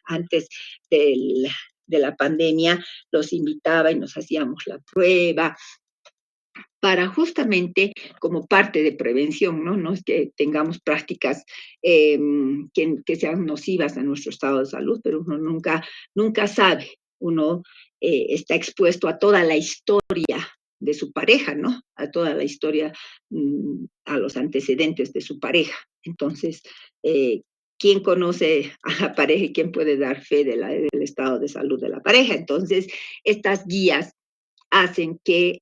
antes de la pandemia los invitaba y nos hacíamos la prueba, para justamente como parte de prevención, ¿no? No es que tengamos prácticas que sean nocivas a nuestro estado de salud, pero uno nunca sabe, uno está expuesto a toda la historia de su pareja, ¿no? A toda la historia, a los antecedentes de su pareja. Entonces, ¿quién conoce a la pareja y quién puede dar fe del estado de salud de la pareja? Entonces, estas guías hacen que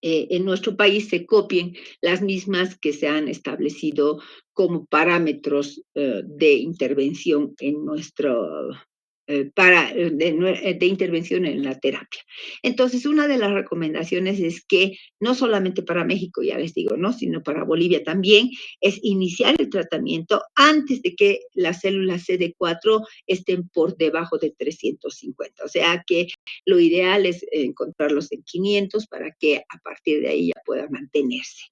en nuestro país se copien las mismas que se han establecido como parámetros de intervención en nuestro de intervención en la terapia. Entonces, una de las recomendaciones es que no solamente para México, ya les digo, ¿no? Sino para Bolivia también, es iniciar el tratamiento antes de que las células CD4 estén por debajo de 350. O sea que lo ideal es encontrarlos en 500 para que a partir de ahí ya pueda mantenerse.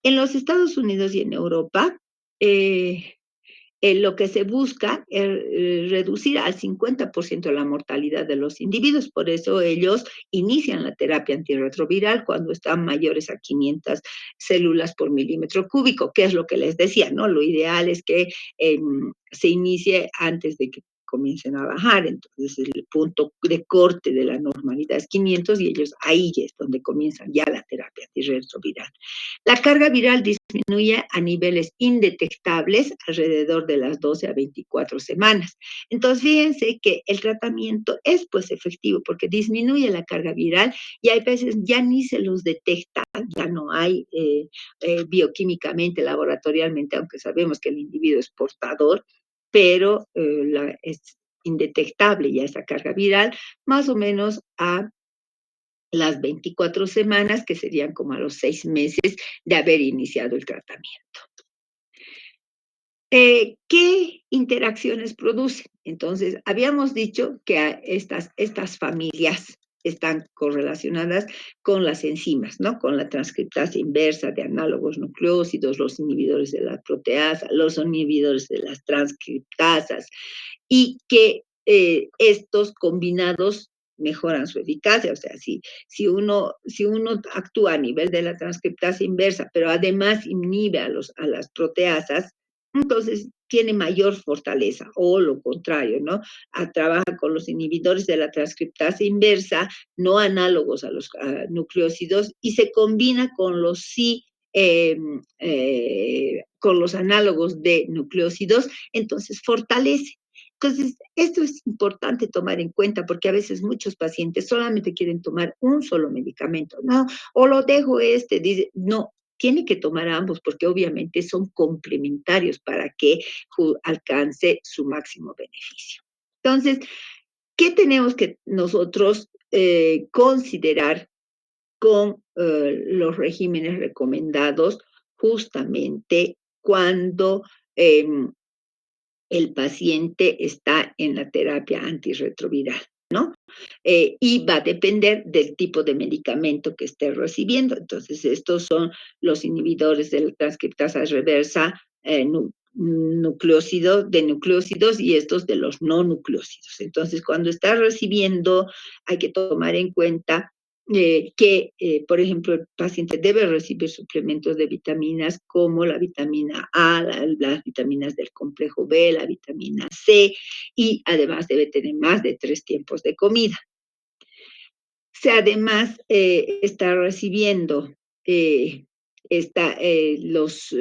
En los Estados Unidos y en Europa, lo que se busca es reducir al 50% la mortalidad de los individuos. Por eso ellos inician la terapia antirretroviral cuando están mayores a 500 células por milímetro cúbico, que es lo que les decía, ¿no? Lo ideal es que se inicie antes de que comiencen a bajar. Entonces el punto de corte de la normalidad es 500 y ellos ahí es donde comienzan ya la terapia antirretroviral. La carga viral disminuye a niveles indetectables alrededor de las 12 a 24 semanas. Entonces, fíjense que el tratamiento es pues efectivo porque disminuye la carga viral y hay veces ya ni se los detecta, ya no hay bioquímicamente, laboratorialmente, aunque sabemos que el individuo es portador, pero es indetectable ya esa carga viral, más o menos a las 24 semanas, que serían como a los 6 meses de haber iniciado el tratamiento. ¿Qué interacciones producen? Entonces, habíamos dicho que estas familias están correlacionadas con las enzimas, ¿no? Con la transcriptasa inversa de análogos nucleósidos, los inhibidores de la proteasa, los inhibidores de las transcriptasas, y que estos combinados mejoran su eficacia. O sea, si uno actúa a nivel de la transcriptasa inversa, pero además inhibe a las proteasas, entonces tiene mayor fortaleza, o lo contrario, ¿no? Trabaja con los inhibidores de la transcriptasa inversa, no análogos a los nucleósidos, y se combina con los sí, con los análogos de nucleósidos, entonces fortalece. Entonces, esto es importante tomar en cuenta porque a veces muchos pacientes solamente quieren tomar un solo medicamento, ¿no? O lo dejo dice, no, tiene que tomar ambos porque obviamente son complementarios para que alcance su máximo beneficio. Entonces, ¿qué tenemos que nosotros considerar con los regímenes recomendados justamente cuando el paciente está en la terapia antirretroviral, ¿no? Y va a depender del tipo de medicamento que esté recibiendo. Entonces, estos son los inhibidores de la transcriptasa reversa, de nucleósidos y estos de los no nucleósidos. Entonces, cuando está recibiendo, hay que tomar en cuenta por ejemplo, el paciente debe recibir suplementos de vitaminas como la vitamina A, las vitaminas del complejo B, la vitamina C, y además debe tener más de 3 tiempos de comida. Si además está recibiendo los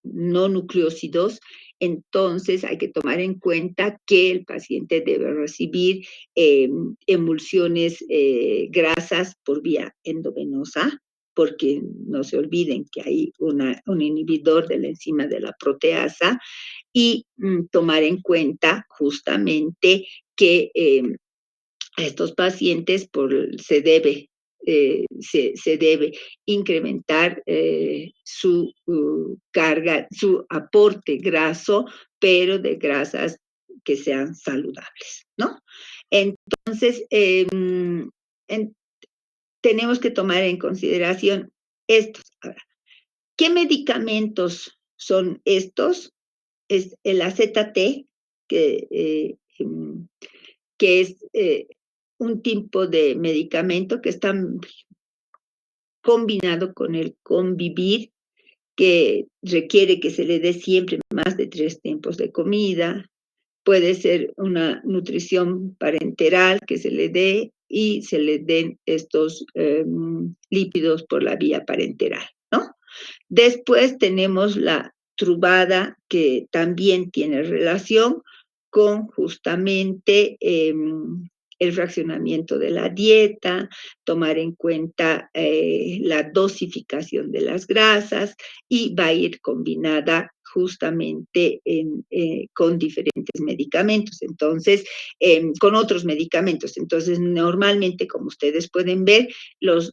no nucleósidos, entonces hay que tomar en cuenta que el paciente debe recibir emulsiones grasas por vía endovenosa, porque no se olviden que hay un inhibidor de la enzima de la proteasa, y tomar en cuenta justamente que a estos pacientes se debe incrementar su carga, su aporte graso, pero de grasas que sean saludables, ¿no? Entonces, tenemos que tomar en consideración estos. Ahora, ¿qué medicamentos son estos? Es el AZT, que es un tipo de medicamento que está combinado con el Convivir, que requiere que se le dé siempre más de 3 tiempos de comida. Puede ser una nutrición parenteral que se le dé y se le den estos lípidos por la vía parenteral, ¿no? Después tenemos la Truvada, que también tiene relación con justamente el fraccionamiento de la dieta, tomar en cuenta la dosificación de las grasas, y va a ir combinada justamente con diferentes medicamentos, entonces, con otros medicamentos. Entonces, normalmente, como ustedes pueden ver, los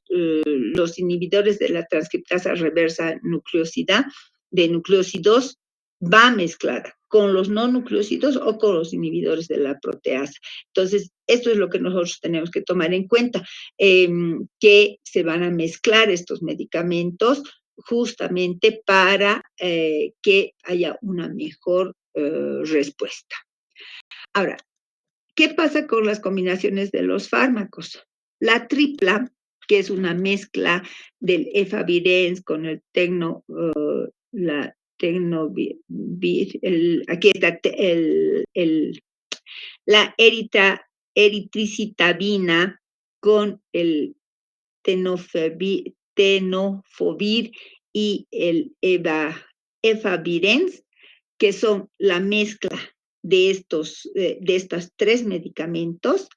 inhibidores de la transcriptasa reversa nucleósida de nucleósidos va mezclada con los no nucleósidos o con los inhibidores de la proteasa. Entonces, esto es lo que nosotros tenemos que tomar en cuenta, que se van a mezclar estos medicamentos justamente para que haya una mejor respuesta. Ahora, ¿qué pasa con las combinaciones de los fármacos? La tripla, que es una mezcla del efavirenz con el aquí está La eritricitabina con el tenofovir y el efavirenz, que son la mezcla de estos tres medicamentos,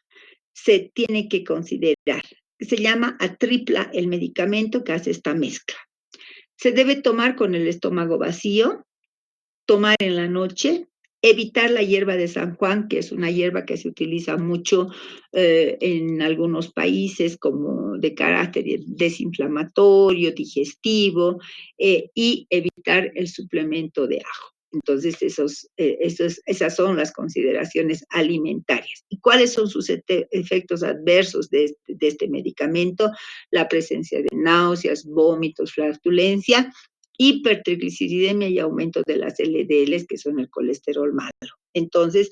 se tiene que considerar. Se llama atripla el medicamento que hace esta mezcla. Se debe tomar con el estómago vacío, tomar en la noche, evitar la hierba de San Juan, que es una hierba que se utiliza mucho en algunos países como de carácter desinflamatorio, digestivo, y evitar el suplemento de ajo. Entonces, esas son las consideraciones alimentarias. ¿Y cuáles son sus efectos adversos de este medicamento? La presencia de náuseas, vómitos, flatulencia, hipertrigliceridemia y aumento de las LDLs, que son el colesterol malo. Entonces,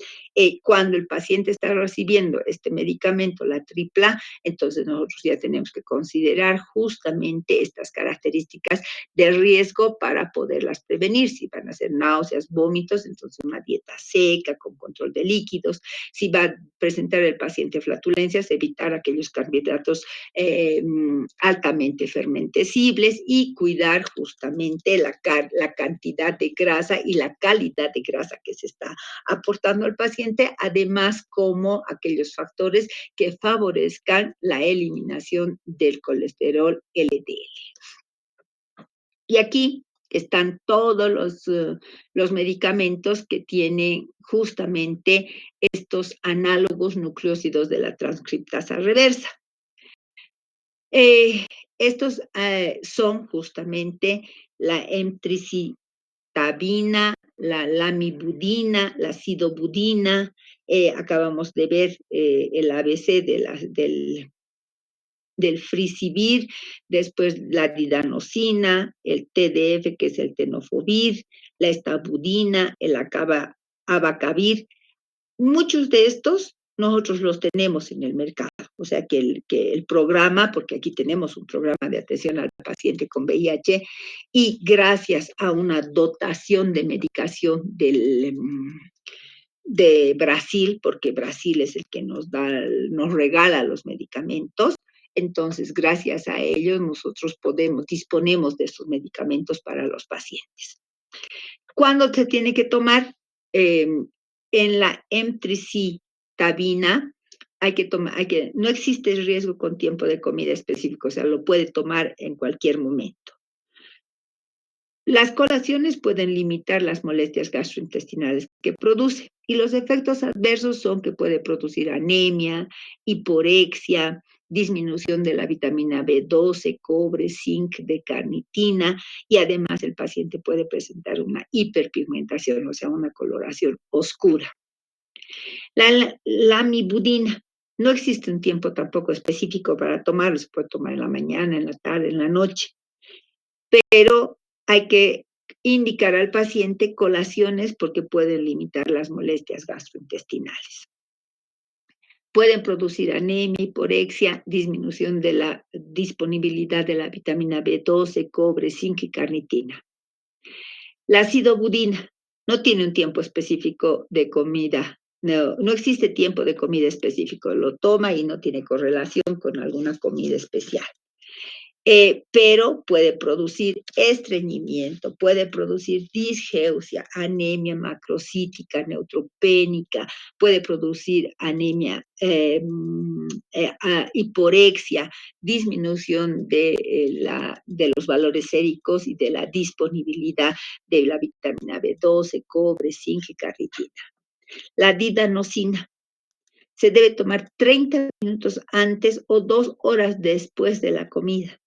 cuando el paciente está recibiendo este medicamento, la tripla, entonces nosotros ya tenemos que considerar justamente estas características de riesgo para poderlas prevenir. Si van a ser náuseas, vómitos, entonces una dieta seca, con control de líquidos. Si va a presentar el paciente flatulencias, evitar aquellos carbohidratos altamente fermentecibles y cuidar justamente la cantidad de grasa y la calidad de grasa que se está aportando al paciente, además como aquellos factores que favorezcan la eliminación del colesterol LDL. Y aquí están todos los medicamentos que tienen justamente estos análogos nucleósidos de la transcriptasa reversa. Estos son justamente la emtricitabina, la lamivudina, la sidobudina. Acabamos de ver el ABC del Frisivir, después la didanosina, el TDF, que es el tenofovir, la estabudina, el abacavir. Muchos de estos nosotros los tenemos en el mercado, o sea que el programa, porque aquí tenemos un programa de atención al paciente con VIH, y gracias a una dotación de medicación de Brasil, porque Brasil es el que nos regala los medicamentos. Entonces, gracias a ellos, nosotros disponemos de esos medicamentos para los pacientes. ¿Cuándo se tiene que tomar? En la emtricitabina no existe riesgo con tiempo de comida específico, o sea, lo puede tomar en cualquier momento. Las colaciones pueden limitar las molestias gastrointestinales que produce y los efectos adversos son que puede producir anemia, hiporexia, disminución de la vitamina B12, cobre, zinc, de carnitina y además el paciente puede presentar una hiperpigmentación, o sea, una coloración oscura. La lamivudina. No existe un tiempo tampoco específico para tomarlo, se puede tomar en la mañana, en la tarde, en la noche, pero hay que indicar al paciente colaciones porque pueden limitar las molestias gastrointestinales. Pueden producir anemia, hiporexia, disminución de la disponibilidad de la vitamina B12, cobre, zinc y carnitina. La acidobudina no tiene un tiempo específico de comida, no existe tiempo de comida específico, lo toma y no tiene correlación con alguna comida especial. Pero puede producir estreñimiento, puede producir disgeusia, anemia macrocítica, neutropénica, puede producir anemia, hiporexia, disminución de los valores séricos y de la disponibilidad de la vitamina B12, cobre, zinc y carnitina. La didanosina se debe tomar 30 minutos antes o 2 horas después de la comida.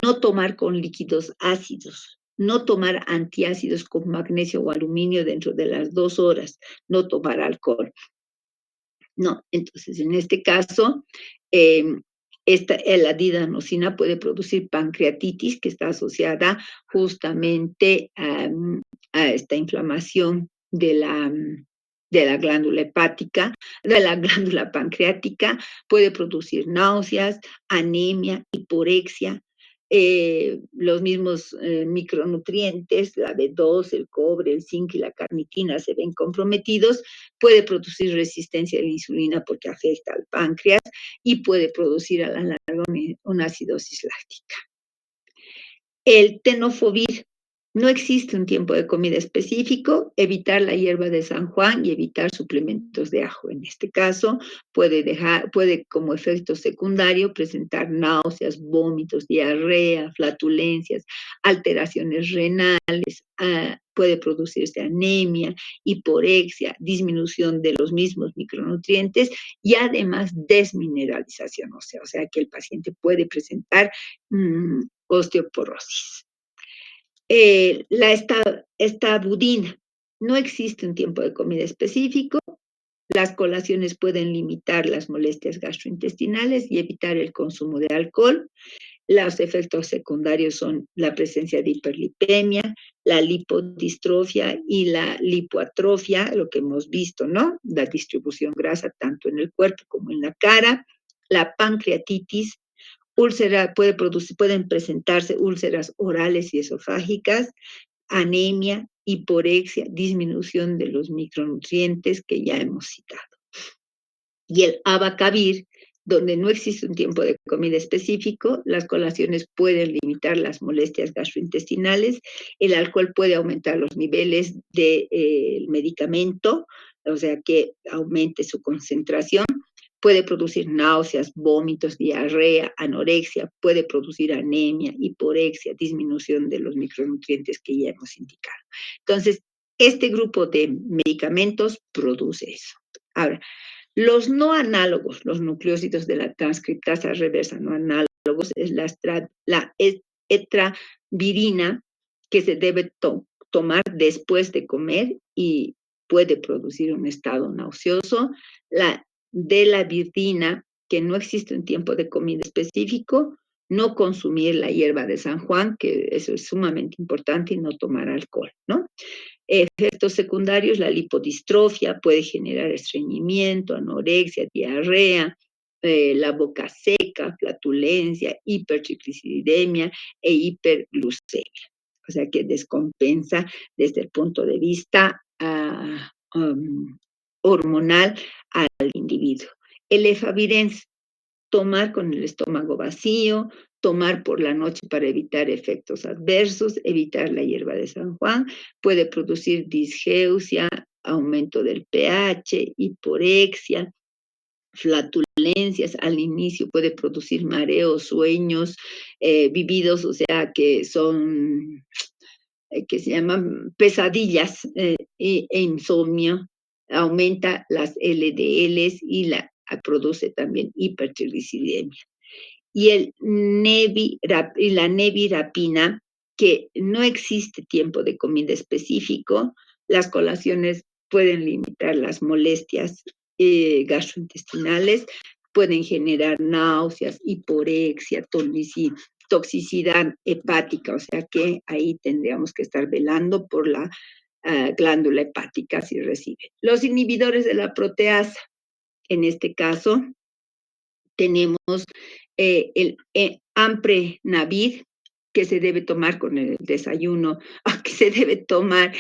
No tomar con líquidos ácidos, no tomar antiácidos con magnesio o aluminio dentro de las 2 horas, no tomar alcohol. No, entonces en este caso, la didanosina puede producir pancreatitis que está asociada justamente a esta inflamación de la glándula hepática, de la glándula pancreática, puede producir náuseas, anemia, hiporexia, los mismos micronutrientes, la B2, el cobre, el zinc y la carnitina se ven comprometidos, puede producir resistencia a la insulina porque afecta al páncreas y puede producir a la larga una acidosis láctica. El tenofovir. No existe un tiempo de comida específico, evitar la hierba de San Juan y evitar suplementos de ajo. En este caso, puede como efecto secundario presentar náuseas, vómitos, diarrea, flatulencias, alteraciones renales, puede producirse anemia, hiporexia, disminución de los mismos micronutrientes y además desmineralización, o sea que el paciente puede presentar osteoporosis. La estabudina. No existe un tiempo de comida específico. Las colaciones pueden limitar las molestias gastrointestinales y evitar el consumo de alcohol. Los efectos secundarios son la presencia de hiperlipemia, la lipodistrofia y la lipoatrofia, lo que hemos visto, ¿no? La distribución grasa tanto en el cuerpo como en la cara, la pancreatitis, pueden presentarse úlceras orales y esofágicas, anemia, hiporexia, disminución de los micronutrientes que ya hemos citado. Y el abacavir, donde no existe un tiempo de comida específico, las colaciones pueden limitar las molestias gastrointestinales, el alcohol puede aumentar los niveles del medicamento, o sea que aumente su concentración, puede producir náuseas, vómitos, diarrea, anorexia, puede producir anemia, hiporexia, disminución de los micronutrientes que ya hemos indicado. Entonces, este grupo de medicamentos produce eso. Ahora, los no análogos, los nucleósidos de la transcriptasa reversa no análogos, es la etravirina que se debe tomar después de comer y puede producir un estado nauseoso. La de la virdina, que no existe un tiempo de comida específico, no consumir la hierba de San Juan, que eso es sumamente importante, y no tomar alcohol, ¿no? Efectos secundarios, la lipodistrofia puede generar estreñimiento, anorexia, diarrea, la boca seca, flatulencia, hipertrigliceridemia e hiperglucemia. O sea que descompensa desde el punto de vista hormonal al individuo. El efavirenz, tomar con el estómago vacío, tomar por la noche para evitar efectos adversos, evitar la hierba de San Juan, puede producir disgeusia, aumento del pH, hiporexia, flatulencias, al inicio puede producir mareos, sueños vividos, o sea que son, que se llaman pesadillas e insomnio, aumenta las LDLs y produce también hipertrigliceridemia. Y la nevirapina, que no existe tiempo de comida específico, las colaciones pueden limitar las molestias gastrointestinales, pueden generar náuseas, hiporexia, toxicidad hepática, o sea que ahí tendríamos que estar velando por la glándula hepática si recibe. Los inhibidores de la proteasa, en este caso, tenemos el amprenavir, que se debe tomar con el desayuno, que se debe tomar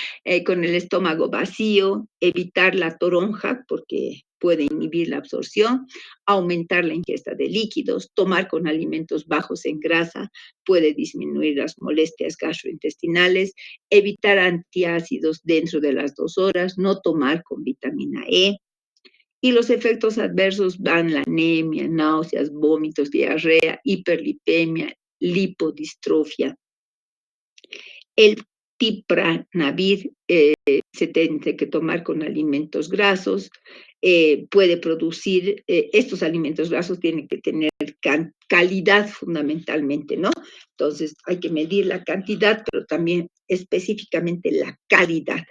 con el estómago vacío, evitar la toronja porque puede inhibir la absorción, aumentar la ingesta de líquidos, tomar con alimentos bajos en grasa, puede disminuir las molestias gastrointestinales, evitar antiácidos dentro de las 2 horas, no tomar con vitamina E, y los efectos adversos van la anemia, náuseas, vómitos, diarrea, hiperlipemia, lipodistrofia. El tipranavir se tiene que tomar con alimentos grasos, puede producir, estos alimentos grasos tienen que tener calidad fundamentalmente, ¿no? Entonces hay que medir la cantidad, pero también específicamente la calidad.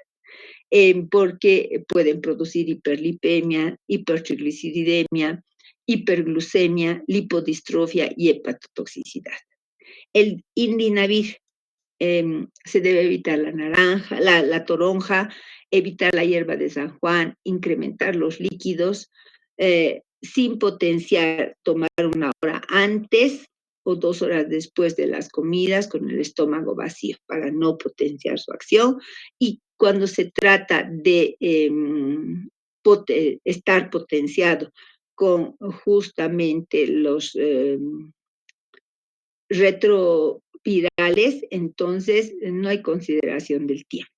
Porque pueden producir hiperlipemia, hipertrigliceridemia, hiperglucemia, lipodistrofia y hepatotoxicidad. El indinavir, se debe evitar la naranja, la toronja, evitar la hierba de San Juan, incrementar los líquidos, sin potenciar, tomar 1 hora antes o 2 horas después de las comidas con el estómago vacío para no potenciar su acción. Y cuando se trata de estar potenciado con justamente los retrovirales, entonces no hay consideración del tiempo.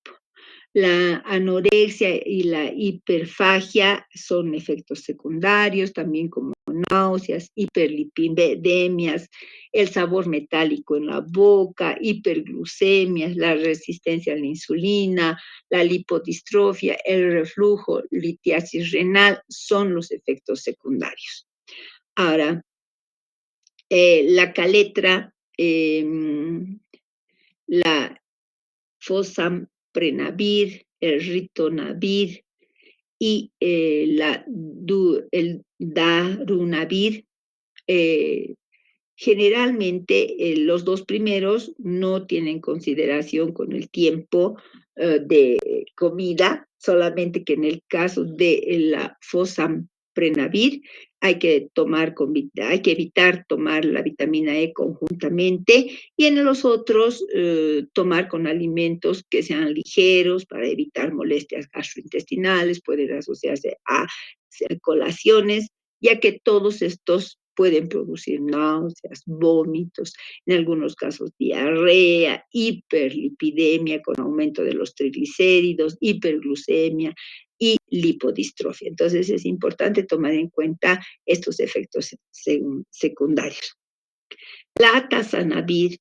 La anorexia y la hiperfagia son efectos secundarios, también como náuseas, hiperlipidemias, el sabor metálico en la boca, hiperglucemias, la resistencia a la insulina, la lipodistrofia, el reflujo, litiasis renal, son los efectos secundarios. Ahora, la caletra, la fosamprenavir, el ritonavir y el darunavir, eh, generalmente los dos primeros no tienen consideración con el tiempo de comida, solamente que en el caso de la fosamprenavir hay que evitar tomar la vitamina E conjuntamente y en los otros tomar con alimentos que sean ligeros para evitar molestias gastrointestinales, pueden asociarse a colaciones, ya que todos estos pueden producir náuseas, vómitos, en algunos casos diarrea, hiperlipidemia con aumento de los triglicéridos, hiperglucemia y lipodistrofia. Entonces es importante tomar en cuenta estos efectos secundarios. La atazanavir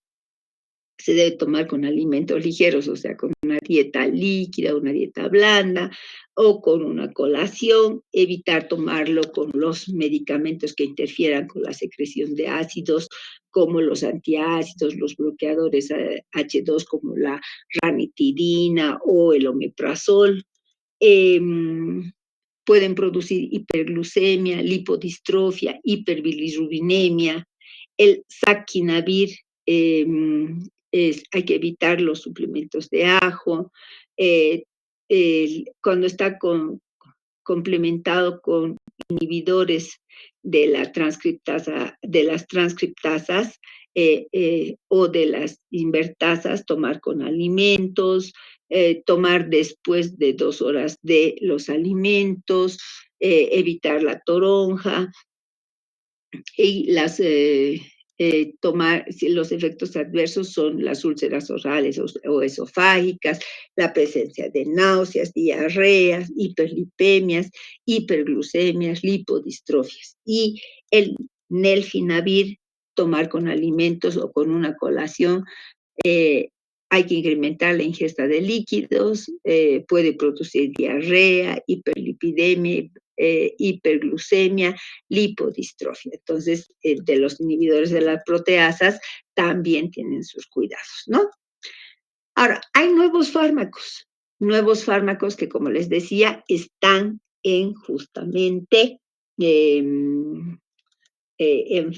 se debe tomar con alimentos ligeros, o sea, con una dieta líquida, una dieta blanda o con una colación, evitar tomarlo con los medicamentos que interfieran con la secreción de ácidos, como los antiácidos, los bloqueadores H2 como la ranitidina o el omeprazol. Eh, Pueden producir hiperglucemia, lipodistrofia, hiperbilirrubinemia. El saquinavir, eh, hay que evitar los suplementos de ajo. eh, Cuando está complementado con inhibidores de las transcriptasas o de las invertasas, tomar con alimentos, tomar después de 2 horas de los alimentos, evitar la toronja, y tomar, si los efectos adversos son las úlceras orales o esofágicas, la presencia de náuseas, diarreas, hiperlipemias, hiperglucemias, lipodistrofias. Y el nelfinavir, tomar con alimentos o con una colación, eh, hay que incrementar la ingesta de líquidos, puede producir diarrea, hiperlipidemia, hiperglucemia, lipodistrofia. Entonces, de los inhibidores de las proteasas también tienen sus cuidados, ¿no? Ahora, hay nuevos fármacos que, como les decía, están en justamente eh,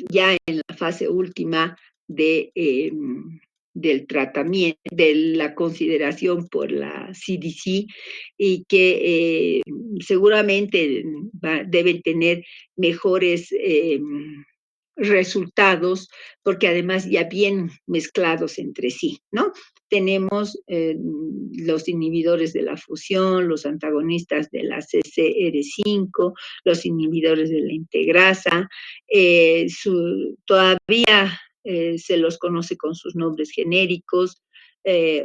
ya en la fase última del tratamiento, de la consideración por la CDC y que seguramente deben tener mejores resultados, porque además ya bien mezclados entre sí, ¿no? Tenemos los inhibidores de la fusión, los antagonistas de la CCR5, los inhibidores de la integrasa, todavía se los conoce con sus nombres genéricos,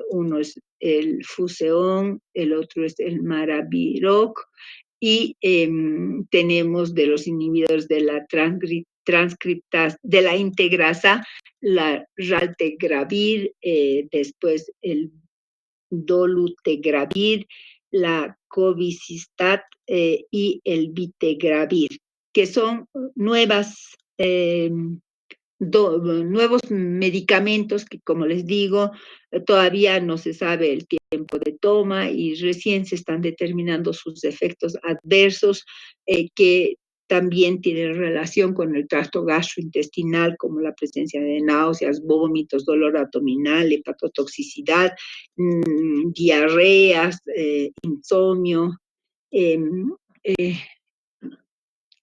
uno es el Fuseón, el otro es el Maraviroc, y tenemos de los inhibidores de la de la integrasa, la raltegravir, después el dolutegravir, la covicistat y el vitegravir, que son nuevos medicamentos que, como les digo, todavía no se sabe el tiempo de toma y recién se están determinando sus efectos adversos que también tienen relación con el tracto gastrointestinal, como la presencia de náuseas, vómitos, dolor abdominal, hepatotoxicidad, diarreas, insomnio, eh, eh,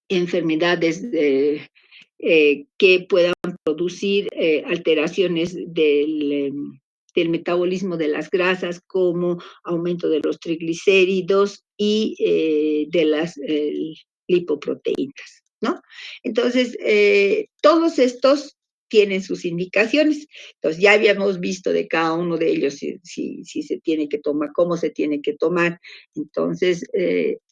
enfermedades que puedan producir alteraciones del metabolismo de las grasas, como aumento de los triglicéridos y de las lipoproteínas, ¿no? Entonces, todos estos tienen sus indicaciones. Entonces, ya habíamos visto de cada uno de ellos si se tiene que tomar, cómo se tiene que tomar. Entonces,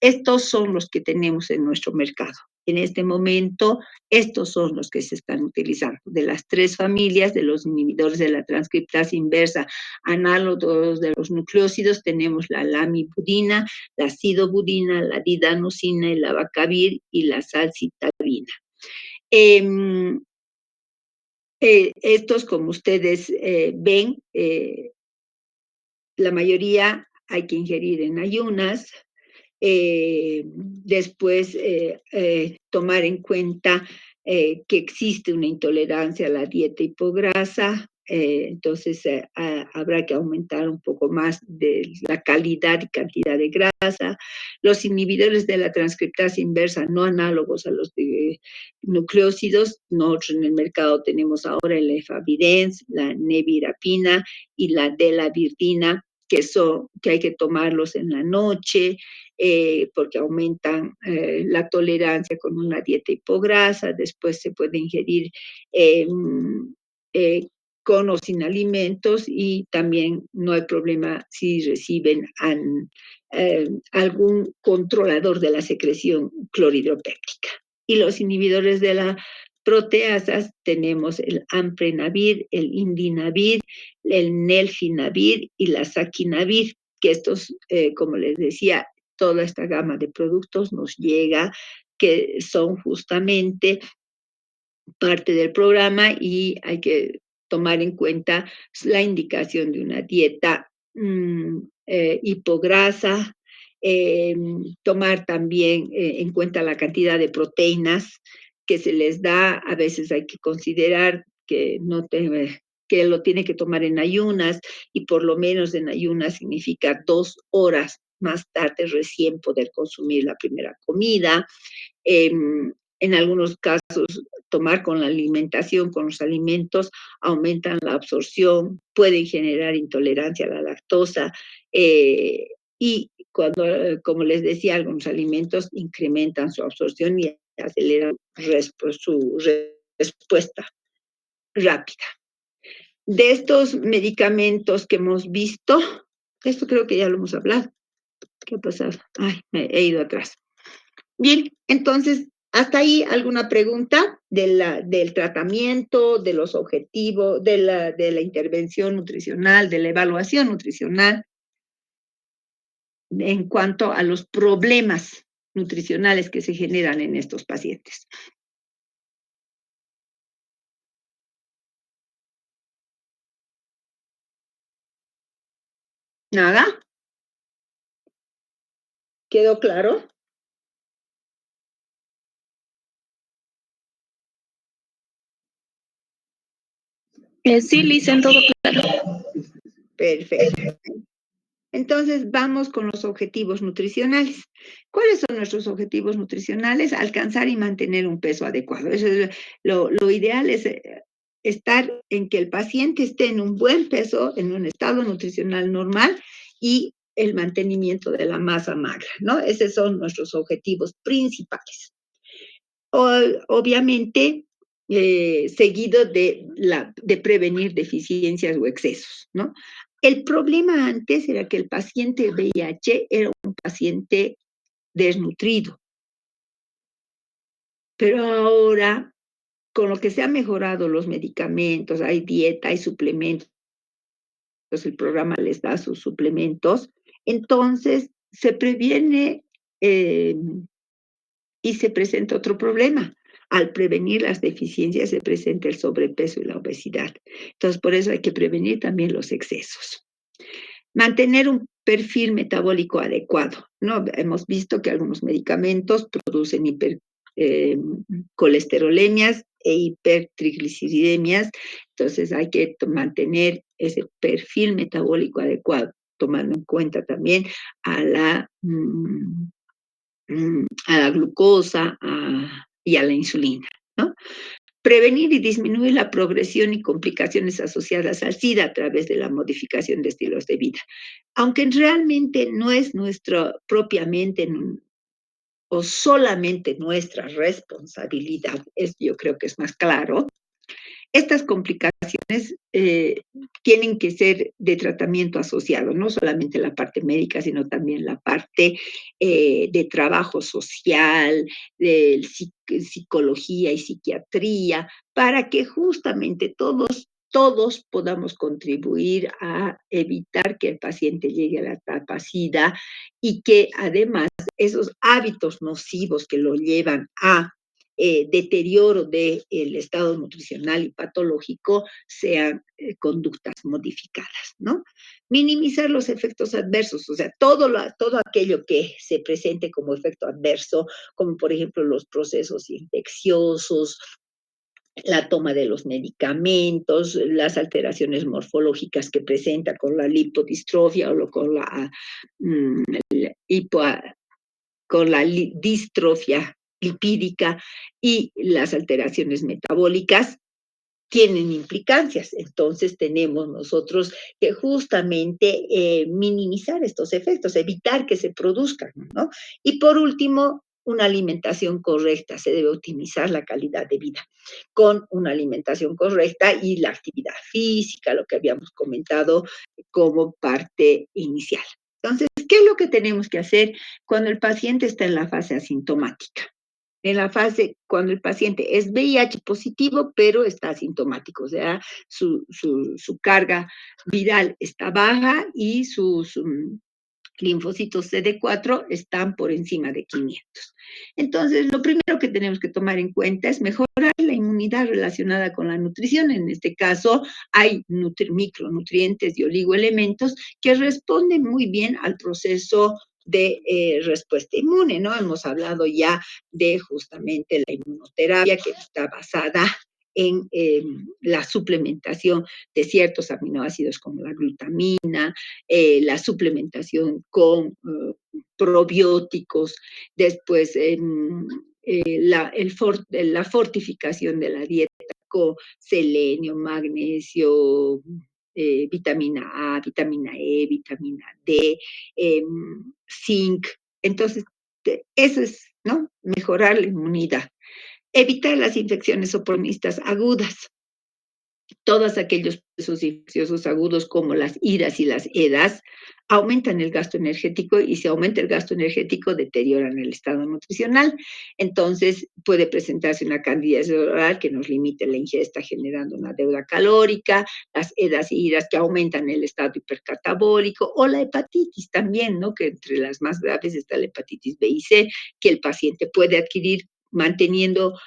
estos son los que tenemos en nuestro mercado. En este momento, estos son los que se están utilizando. De las tres familias de los inhibidores de la transcriptasa inversa, análogos de los nucleósidos, tenemos la lamivudina, la sidobudina, la didanosina, el abacavir y la salcitabina. Estos, como ustedes ven, la mayoría hay que ingerir en ayunas. Después, tomar en cuenta que existe una intolerancia a la dieta hipograsa, entonces habrá que aumentar un poco más de la calidad y cantidad de grasa. Los inhibidores de la transcriptasa inversa, no análogos a los de nucleósidos, nosotros en el mercado tenemos ahora el efavirenz, la nevirapina y la delavirdina, que hay que tomarlos en la noche, porque aumentan la tolerancia con una dieta hipograsa. Después se puede ingerir eh, eh, con o sin alimentos, y también no hay problema si reciben algún controlador de la secreción clorhidropéptica. Y los inhibidores de la proteasas tenemos el amprenavir, el indinavir, el nelfinavir y la saquinavir, que estos, como les decía, toda esta gama de productos nos llega, que son justamente parte del programa, y hay que tomar en cuenta la indicación de una dieta hipograsa, tomar también en cuenta la cantidad de proteínas que se les da. A veces hay que considerar que no te, que lo tiene que tomar en ayunas, y por lo menos en ayunas significa 2 horas más tarde recién poder consumir la primera comida. En algunos casos, tomar con la alimentación, con los alimentos, aumentan la absorción, pueden generar intolerancia a la lactosa, y cuando, como les decía, algunos alimentos incrementan su absorción y aceleran su respuesta rápida. De estos medicamentos que hemos visto, esto creo que ya lo hemos hablado. ¿Qué ha pasado? Ay, me he ido atrás. Bien, entonces, ¿hasta ahí alguna pregunta del tratamiento, de los objetivos, de la intervención nutricional, de la evaluación nutricional, en cuanto a los problemas nutricionales que se generan en estos pacientes? ¿Nada? ¿Quedó claro? Sí, Liz, en todo claro. Perfecto. Entonces, vamos con los objetivos nutricionales. ¿Cuáles son nuestros objetivos nutricionales? Alcanzar y mantener un peso adecuado. Eso es lo ideal, es estar en que el paciente esté en un buen peso, en un estado nutricional normal, y el mantenimiento de la masa magra, ¿no? Esos son nuestros objetivos principales. Obviamente, seguido de prevenir deficiencias o excesos, ¿no? El problema antes era que el paciente VIH era un paciente desnutrido, pero ahora, con lo que se han mejorado los medicamentos, hay dieta, hay suplementos, el programa les da sus suplementos, entonces se previene eh, y se presenta otro problema. Al prevenir las deficiencias se presenta el sobrepeso y la obesidad. Entonces, por eso hay que prevenir también los excesos. Mantener un perfil metabólico adecuado, ¿no? Hemos visto que algunos medicamentos producen colesterolemias e hipertrigliceridemias, entonces hay que mantener ese perfil metabólico adecuado, tomando en cuenta también a a la glucosa y a la insulina, ¿no? prevenir y disminuir la progresión y complicaciones asociadas al SIDA a través de la modificación de estilos de vida. Aunque realmente no es nuestra propiamente o solamente nuestra responsabilidad, yo creo que es más claro, estas complicaciones tienen que ser de tratamiento asociado, no solamente la parte médica, sino también la parte de trabajo social, de psicología y psiquiatría, para que justamente todos podamos contribuir a evitar que el paciente llegue a la etapa SIDA y que además esos hábitos nocivos que lo llevan a deterioro del estado nutricional y patológico sean conductas modificadas, ¿no? Minimizar los efectos adversos, o sea, todo aquello que se presente como efecto adverso, como por ejemplo los procesos infecciosos, la toma de los medicamentos, las alteraciones morfológicas que presenta con la lipodistrofia o con mm, hipo, con la distrofia lipídica y las alteraciones metabólicas tienen implicancias. Entonces tenemos nosotros que justamente minimizar estos efectos, evitar que se produzcan, ¿no? Y por último, una alimentación correcta. Se debe optimizar la calidad de vida con una alimentación correcta y la actividad física, lo que habíamos comentado como parte inicial. Entonces, ¿qué es lo que tenemos que hacer cuando el paciente está en la fase asintomática? En la fase cuando el paciente es VIH positivo, pero está asintomático, o sea, su carga viral está baja y sus linfocitos CD4 están por encima de 500. Entonces, lo primero que tenemos que tomar en cuenta es mejorar la inmunidad relacionada con la nutrición. En este caso, hay micronutrientes y oligoelementos que responden muy bien al proceso de respuesta inmune, ¿no? Hemos hablado ya de justamente la inmunoterapia que está basada en la suplementación de ciertos aminoácidos como la glutamina, la suplementación con probióticos, después la fortificación de la dieta con selenio, magnesio, vitamina A, vitamina E, vitamina D, zinc. Entonces, eso es, ¿no? Mejorar la inmunidad. Evitar las infecciones oportunistas agudas. Todos aquellos procesos infecciosos agudos como las IRAS y las EDAS aumentan el gasto energético y si aumenta el gasto energético deterioran el estado nutricional. Entonces puede presentarse una candidiasis oral que nos limite la ingesta generando una deuda calórica, las EDAS y IRAS que aumentan el estado hipercatabólico o la hepatitis también, ¿no? Que entre las más graves está la hepatitis B y C que el paciente puede adquirir manteniendo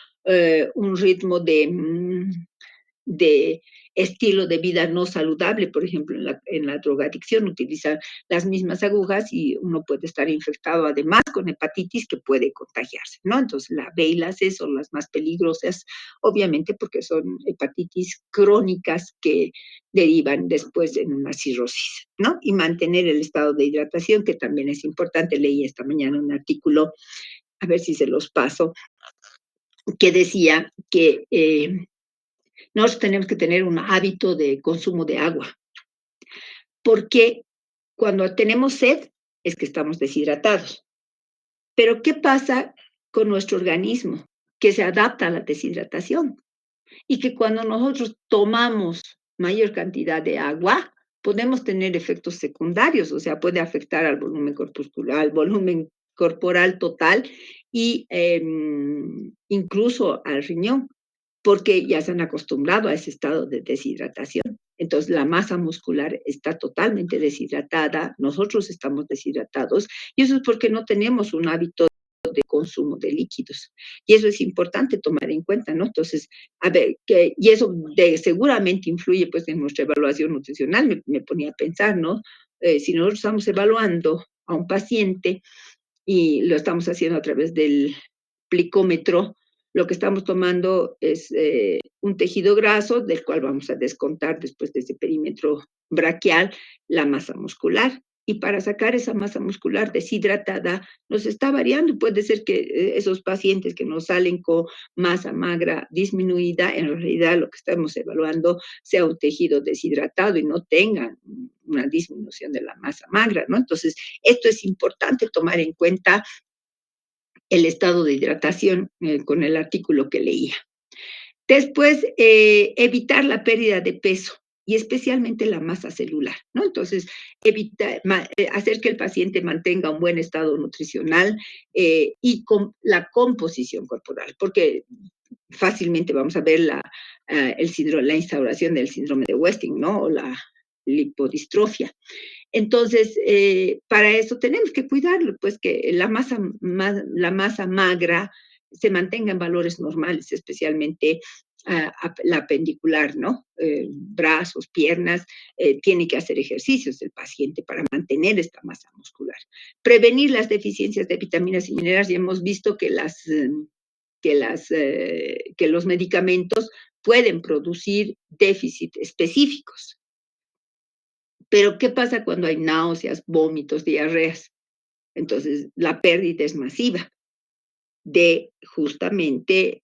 un ritmo de estilo de vida no saludable, por ejemplo, en la drogadicción utilizan las mismas agujas y uno puede estar infectado además con hepatitis que puede contagiarse, ¿no? Entonces la B y la C son las más peligrosas, obviamente porque son hepatitis crónicas que derivan después en una cirrosis, ¿no? Y mantener el estado de hidratación, que también es importante. Leí esta mañana un artículo, a ver si se los paso, que decía que nosotros tenemos que tener un hábito de consumo de agua, porque cuando tenemos sed es que estamos deshidratados. Pero ¿qué pasa con nuestro organismo? Que se adapta a la deshidratación y que cuando nosotros tomamos mayor cantidad de agua, podemos tener efectos secundarios, o sea, puede afectar al volumen corpuscular, al volumen corporal total y incluso al riñón, porque ya se han acostumbrado a ese estado de deshidratación. Entonces, la masa muscular está totalmente deshidratada, nosotros estamos deshidratados, y eso es porque no tenemos un hábito de consumo de líquidos. Y eso es importante tomar en cuenta, ¿no? Entonces, a ver, y eso seguramente influye pues en nuestra evaluación nutricional, me ponía a pensar, ¿no? Si nosotros estamos evaluando a un paciente y lo estamos haciendo a través del plicómetro, lo que estamos tomando es un tejido graso del cual vamos a descontar después de ese perímetro braquial la masa muscular. y para sacar esa masa muscular deshidratada nos está variando. Puede ser que esos pacientes que nos salen con masa magra disminuida, en realidad lo que estamos evaluando sea un tejido deshidratado y no tengan una disminución de la masa magra, ¿no? Entonces, esto es importante tomar en cuenta el estado de hidratación con el artículo que leía. Después, evitar la pérdida de peso y especialmente la masa celular, ¿no? Entonces, hacer que el paciente mantenga un buen estado nutricional y con la composición corporal, porque fácilmente vamos a ver la instauración del síndrome de Westing, ¿no? O la lipodistrofia. Entonces, para eso tenemos que cuidarlo, pues que la masa magra se mantenga en valores normales, especialmente la apendicular, ¿no? Brazos, piernas, tiene que hacer ejercicios el paciente para mantener esta masa muscular. Prevenir las deficiencias de vitaminas y minerales, ya hemos visto que los medicamentos pueden producir déficits específicos. Pero, ¿qué pasa cuando hay náuseas, vómitos, diarreas? Entonces, la pérdida es masiva de justamente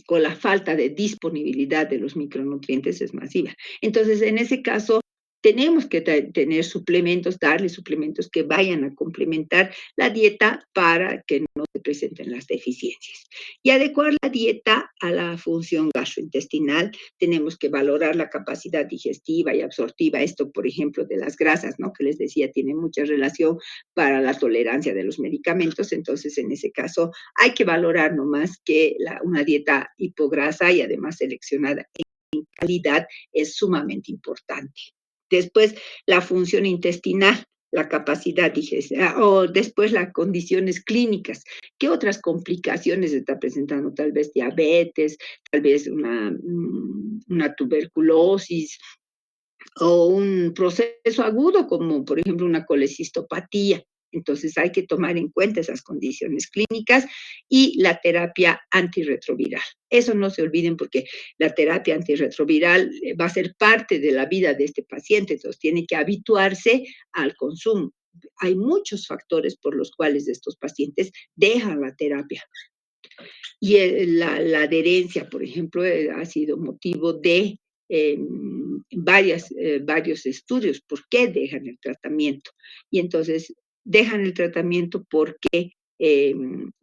con la falta de disponibilidad de los micronutrientes es masiva. Entonces, en ese caso, tenemos que tener suplementos, darle suplementos que vayan a complementar la dieta para que no se presenten las deficiencias. Y adecuar la dieta a la función gastrointestinal, tenemos que valorar la capacidad digestiva y absortiva. Esto, por ejemplo, de las grasas, ¿no? Que les decía, tiene mucha relación para la tolerancia de los medicamentos. Entonces, en ese caso, hay que valorar nomás que una dieta hipograsa y además seleccionada en calidad es sumamente importante. Después, la función intestinal, la capacidad digestiva, o después las condiciones clínicas. ¿Qué otras complicaciones está presentando? Tal vez diabetes, tal vez una tuberculosis o un proceso agudo como, por ejemplo, una colecistopatía. Entonces hay que tomar en cuenta esas condiciones clínicas y la terapia antirretroviral. Eso no se olviden porque la terapia antirretroviral va a ser parte de la vida de este paciente, entonces tiene que habituarse al consumo. Hay muchos factores por los cuales estos pacientes dejan la terapia. Y la adherencia, por ejemplo, ha sido motivo de varios estudios. ¿Por qué dejan el tratamiento? Y entonces dejan el tratamiento porque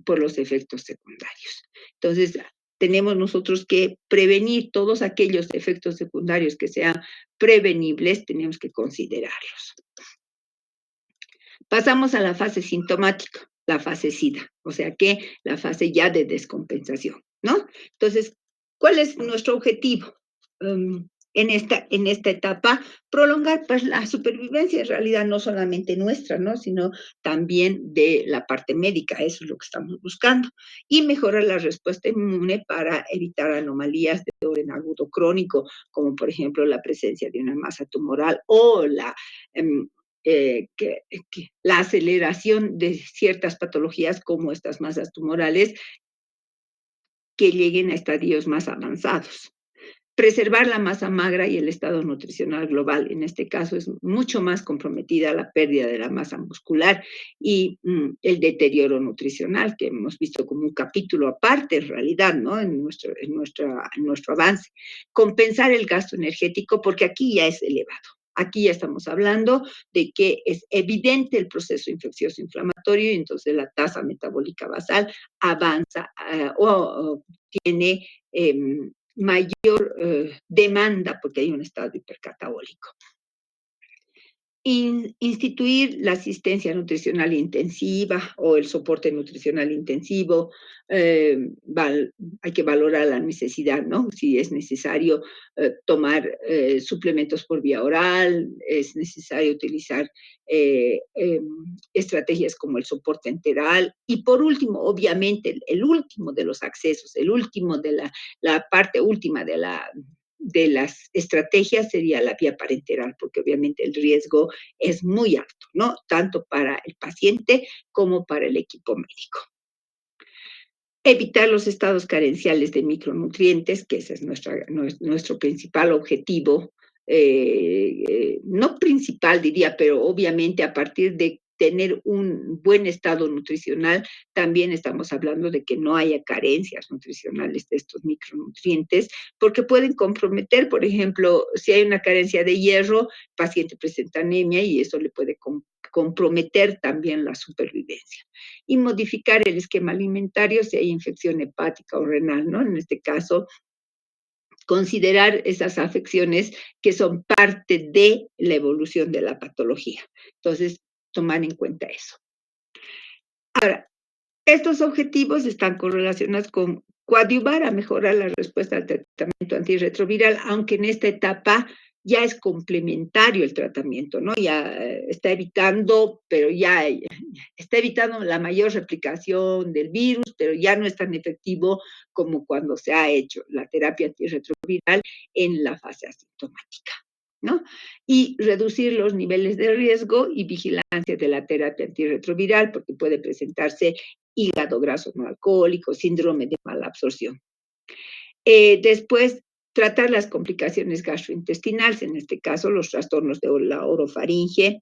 por los efectos secundarios. Entonces, tenemos nosotros que prevenir todos aquellos efectos secundarios que sean prevenibles, tenemos que considerarlos. Pasamos a la fase sintomática, la fase SIDA, o sea que la fase ya de descompensación, ¿no? Entonces, ¿cuál es nuestro objetivo en esta etapa? Prolongar pues, la supervivencia, en realidad no solamente nuestra, ¿no? Sino también de la parte médica, eso es lo que estamos buscando, y mejorar la respuesta inmune para evitar anomalías de orden agudo crónico, como por ejemplo la presencia de una masa tumoral o la aceleración de ciertas patologías como estas masas tumorales que lleguen a estadios más avanzados. Preservar la masa magra y el estado nutricional global, en este caso es mucho más comprometida la pérdida de la masa muscular y el deterioro nutricional, que hemos visto como un capítulo aparte en realidad, ¿no? En nuestro avance. Compensar el gasto energético, porque aquí ya es elevado. Aquí ya estamos hablando de que es evidente el proceso infeccioso inflamatorio y entonces la tasa metabólica basal avanza o tiene mayor demanda porque hay un estado hipercatabólico. Instituir la asistencia nutricional intensiva o el soporte nutricional intensivo, hay que valorar la necesidad, ¿no? Si es necesario tomar suplementos por vía oral, es necesario utilizar estrategias como el soporte enteral y por último, obviamente, el último de los accesos, el último de la parte última de las estrategias sería la vía parenteral, porque obviamente el riesgo es muy alto, ¿no? Tanto para el paciente como para el equipo médico. Evitar los estados carenciales de micronutrientes, que ese es nuestro principal objetivo no principal diría, pero obviamente a partir de tener un buen estado nutricional, también estamos hablando de que no haya carencias nutricionales de estos micronutrientes, porque pueden comprometer, por ejemplo, si hay una carencia de hierro, el paciente presenta anemia y eso le puede comprometer también la supervivencia. Y modificar el esquema alimentario si hay infección hepática o renal, ¿no? En este caso, considerar esas afecciones que son parte de la evolución de la patología. Entonces, tomar en cuenta eso. Ahora, estos objetivos están correlacionados con coadyuvar a mejorar la respuesta al tratamiento antirretroviral, aunque en esta etapa ya es complementario el tratamiento, ¿no? Ya está evitando, pero ya está evitando la mayor replicación del virus, pero ya no es tan efectivo como cuando se ha hecho la terapia antirretroviral en la fase asintomática, ¿no? Y reducir los niveles de riesgo y vigilancia de la terapia antirretroviral, porque puede presentarse hígado graso no alcohólico, síndrome de mala absorción. Después, tratar las complicaciones gastrointestinales, en este caso los trastornos de la orofaringe,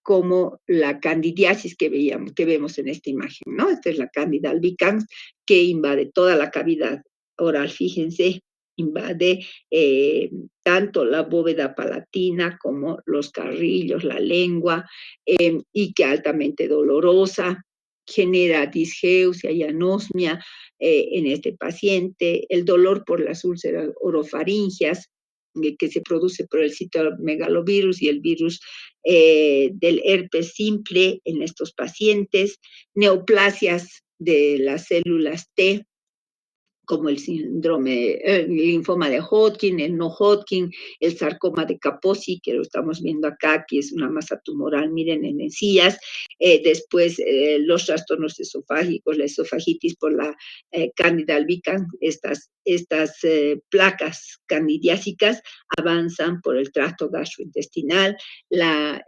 como la candidiasis que vemos en esta imagen, ¿no? Esta es la Candida albicans, que invade toda la cavidad oral, fíjense, invade tanto la bóveda palatina como los carrillos, la lengua, y que altamente dolorosa, genera disgeusia y anosmia en este paciente, el dolor por las úlceras orofaringeas, que se produce por el citomegalovirus y el virus del herpes simple en estos pacientes, neoplasias de las células T, como el síndrome, el linfoma de Hodgkin, el no Hodgkin, el sarcoma de Kaposi, que lo estamos viendo acá, que es una masa tumoral, miren, en encías, después los trastornos esofágicos, la esofagitis por la Candida albicans, estas placas candidiásicas avanzan por el tracto gastrointestinal,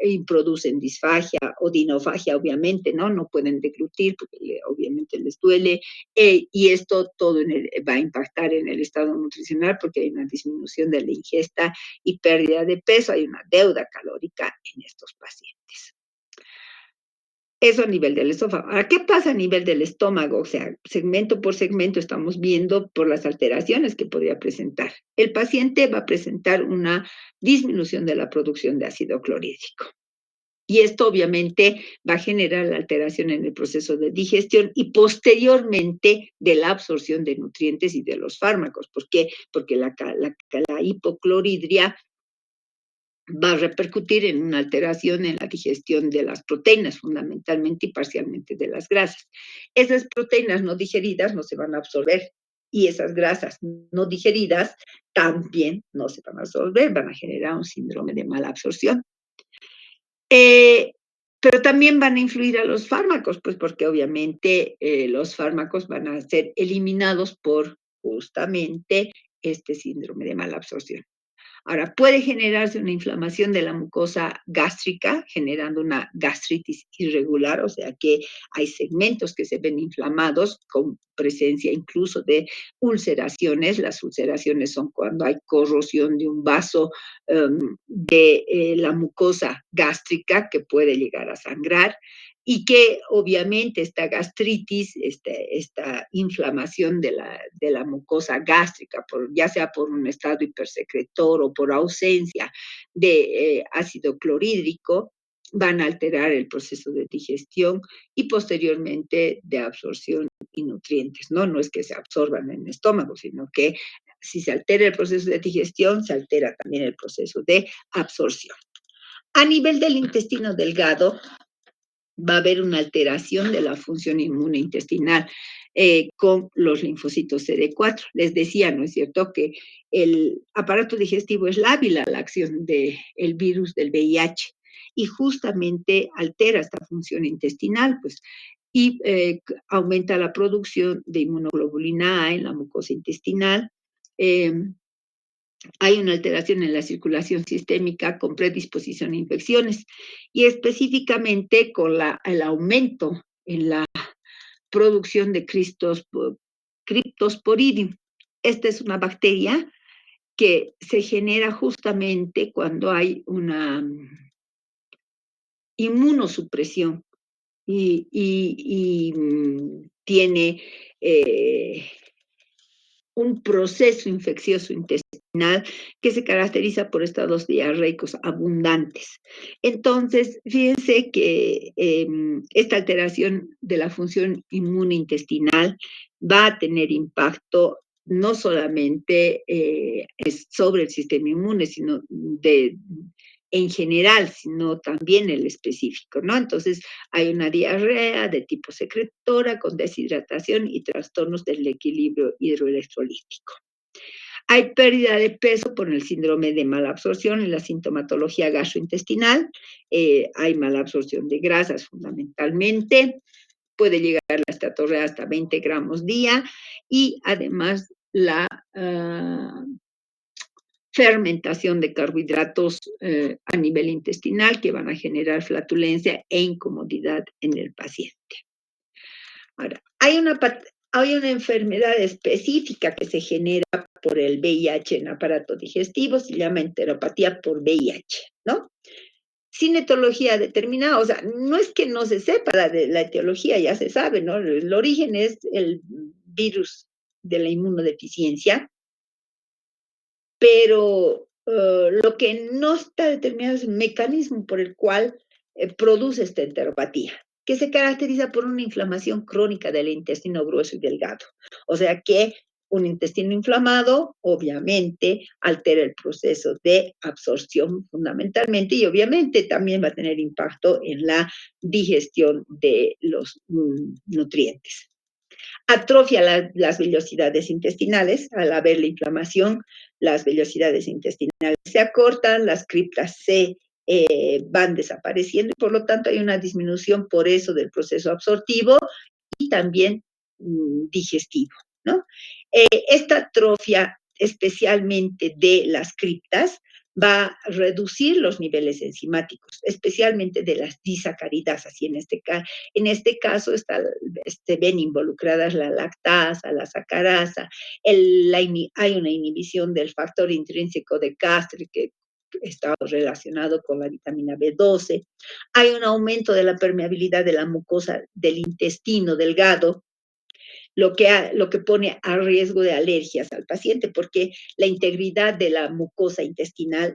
y producen disfagia o dinofagia, obviamente, ¿no? No pueden deglutir porque obviamente les duele, y esto todo va a impactar en el estado nutricional porque hay una disminución de la ingesta y pérdida de peso, hay una deuda calórica en estos pacientes. Eso a nivel del esófago. Ahora, ¿qué pasa a nivel del estómago? O sea, segmento por segmento estamos viendo por las alteraciones que podría presentar. El paciente va a presentar una disminución de la producción de ácido clorhídrico. Y esto obviamente va a generar la alteración en el proceso de digestión y posteriormente de la absorción de nutrientes y de los fármacos. ¿Por qué? Porque la hipocloridria va a repercutir en una alteración en la digestión de las proteínas, fundamentalmente y parcialmente de las grasas. Esas proteínas no digeridas no se van a absorber y esas grasas no digeridas también no se van a absorber, van a generar un síndrome de mala absorción. Pero también van a influir a los fármacos, pues porque obviamente los fármacos van a ser eliminados por justamente este síndrome de mala absorción. Ahora, puede generarse una inflamación de la mucosa gástrica, generando una gastritis irregular, o sea que hay segmentos que se ven inflamados con presencia incluso de ulceraciones. Las ulceraciones son cuando hay corrosión de un vaso de la mucosa gástrica que puede llegar a sangrar y que obviamente esta gastritis, esta inflamación de la mucosa gástrica, ya sea por un estado hipersecretor o por ausencia de ácido clorhídrico, van a alterar el proceso de digestión y posteriormente de absorción y nutrientes, ¿no? No es que se absorban en el estómago, sino que si se altera el proceso de digestión, se altera también el proceso de absorción. A nivel del intestino delgado, va a haber una alteración de la función inmune intestinal con los linfocitos CD4. Les decía, ¿no es cierto?, que el aparato digestivo es lábil a la acción del virus del VIH y justamente altera esta función intestinal, pues, y aumenta la producción de inmunoglobulina A en la mucosa intestinal. Hay una alteración en la circulación sistémica con predisposición a infecciones y específicamente con el aumento en la producción de Cryptosporidium. Esta es una bacteria que se genera justamente cuando hay una inmunosupresión y tiene un proceso infeccioso intestinal que se caracteriza por estados diarreicos abundantes. Entonces, fíjense que esta alteración de la función inmune intestinal va a tener impacto no solamente sobre el sistema inmune, sino en general, sino también el específico, ¿no? Entonces, hay una diarrea de tipo secretora con deshidratación y trastornos del equilibrio hidroelectrolítico. Hay pérdida de peso por el síndrome de mala absorción en la sintomatología gastrointestinal. Hay mala absorción de grasas fundamentalmente. Puede llegar la estatorrea hasta 20 gramos día y además la fermentación de carbohidratos a nivel intestinal que van a generar flatulencia e incomodidad en el paciente. Ahora, hay una enfermedad específica que se genera por el VIH en aparato digestivo, se llama enteropatía por VIH, ¿no? Sin etiología determinada, o sea, no es que no se sepa la etiología, ya se sabe, ¿no? El origen es el virus de la inmunodeficiencia, pero lo que no está determinado es el mecanismo por el cual produce esta enteropatía, que se caracteriza por una inflamación crónica del intestino grueso y delgado. O sea que un intestino inflamado, obviamente, altera el proceso de absorción fundamentalmente y obviamente también va a tener impacto en la digestión de los nutrientes. Atrofia las vellosidades intestinales. Al haber la inflamación, las vellosidades intestinales se acortan, las criptas se van desapareciendo y por lo tanto hay una disminución por eso del proceso absortivo y también digestivo, ¿no? Esta atrofia, especialmente de las criptas, va a reducir los niveles enzimáticos, especialmente de las disacaridasas, y en este caso ven involucradas la lactasa, la sacarasa, hay una inhibición del factor intrínseco de Castre que está relacionado con la vitamina B12, hay un aumento de la permeabilidad de la mucosa del intestino delgado, lo que pone a riesgo de alergias al paciente, porque la integridad de la mucosa intestinal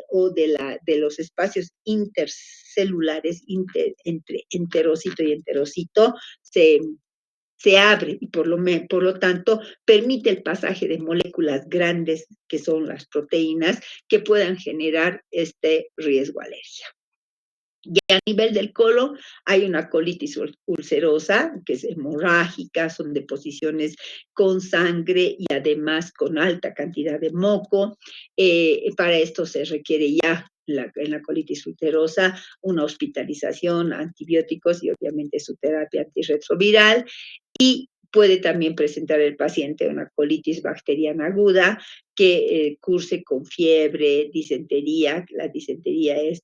o de los espacios intercelulares entre enterocito y enterocito se abre y por lo tanto permite el pasaje de moléculas grandes que son las proteínas que puedan generar este riesgo a alergia. Y a nivel del colon hay una colitis ulcerosa, que es hemorrágica, son deposiciones con sangre y además con alta cantidad de moco. Para esto se requiere ya en la colitis ulcerosa una hospitalización, antibióticos y obviamente su terapia antirretroviral. Y puede también presentar el paciente una colitis bacteriana aguda que curse con fiebre, disentería. La disentería es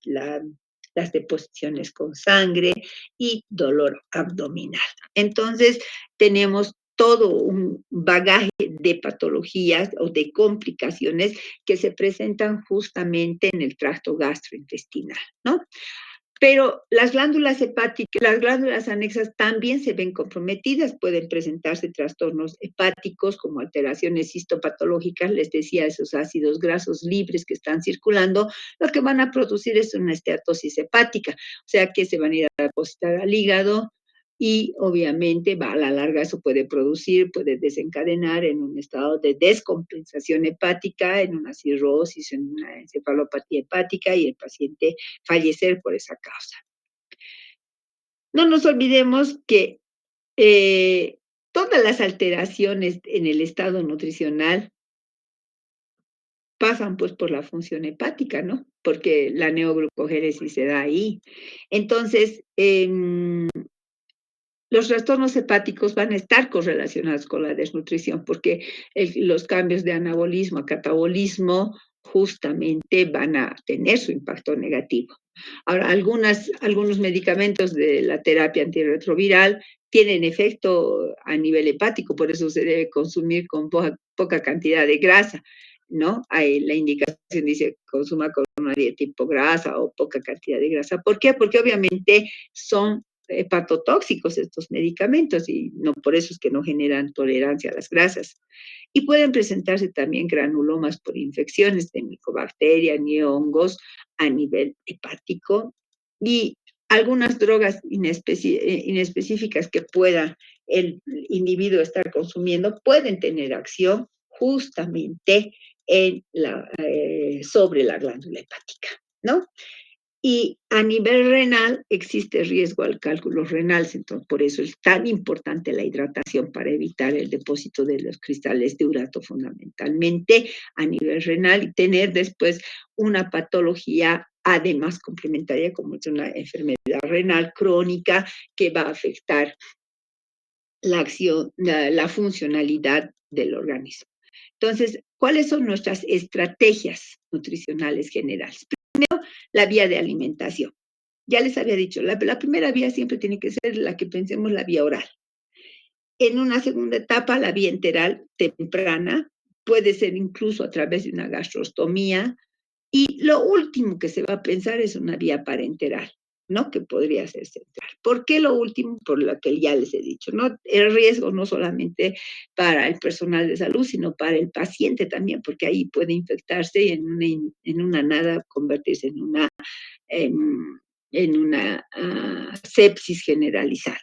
las deposiciones con sangre y dolor abdominal. Entonces, tenemos todo un bagaje de patologías o de complicaciones que se presentan justamente en el tracto gastrointestinal, ¿no? Pero las glándulas hepáticas, las glándulas anexas también se ven comprometidas, pueden presentarse trastornos hepáticos como alteraciones histopatológicas, les decía, esos ácidos grasos libres que están circulando, lo que van a producir es una esteatosis hepática, o sea que se van a ir a depositar al hígado y obviamente a la larga eso puede desencadenar en un estado de descompensación hepática, en una cirrosis, en una encefalopatía hepática y el paciente fallecer por esa causa. No nos olvidemos que todas las alteraciones en el estado nutricional pasan pues por la función hepática, ¿no? Porque la neoglucogénesis se da ahí. Entonces, los trastornos hepáticos van a estar correlacionados con la desnutrición porque los cambios de anabolismo a catabolismo justamente van a tener su impacto negativo. Ahora, algunos medicamentos de la terapia antirretroviral tienen efecto a nivel hepático, por eso se debe consumir con poca cantidad de grasa. ¿no? Hay, la indicación dice consuma con una dieta hipograsa o poca cantidad de grasa. ¿Por qué? Porque obviamente son hepatotóxicos estos medicamentos y no por eso es que no generan tolerancia a las grasas. Y pueden presentarse también granulomas por infecciones de micobacterias ni hongos a nivel hepático y algunas drogas inespecíficas que pueda el individuo estar consumiendo pueden tener acción justamente sobre la glándula hepática, ¿no? Y a nivel renal existe riesgo al cálculo renal, entonces por eso es tan importante la hidratación para evitar el depósito de los cristales de urato fundamentalmente a nivel renal y tener después una patología además complementaria como es una enfermedad renal crónica que va a afectar la acción, la funcionalidad del organismo. Entonces, ¿cuáles son nuestras estrategias nutricionales generales? La vía de alimentación. Ya les había dicho, la primera vía siempre tiene que ser la que pensemos, la vía oral. En una segunda etapa, la vía enteral temprana, puede ser incluso a través de una gastrostomía. Y lo último que se va a pensar es una vía parenteral, ¿no? Que podría ser central. ¿Por qué lo último? Por lo que ya les he dicho, ¿no? El riesgo no solamente para el personal de salud, sino para el paciente también, porque ahí puede infectarse y en una nada convertirse en, en una sepsis generalizada.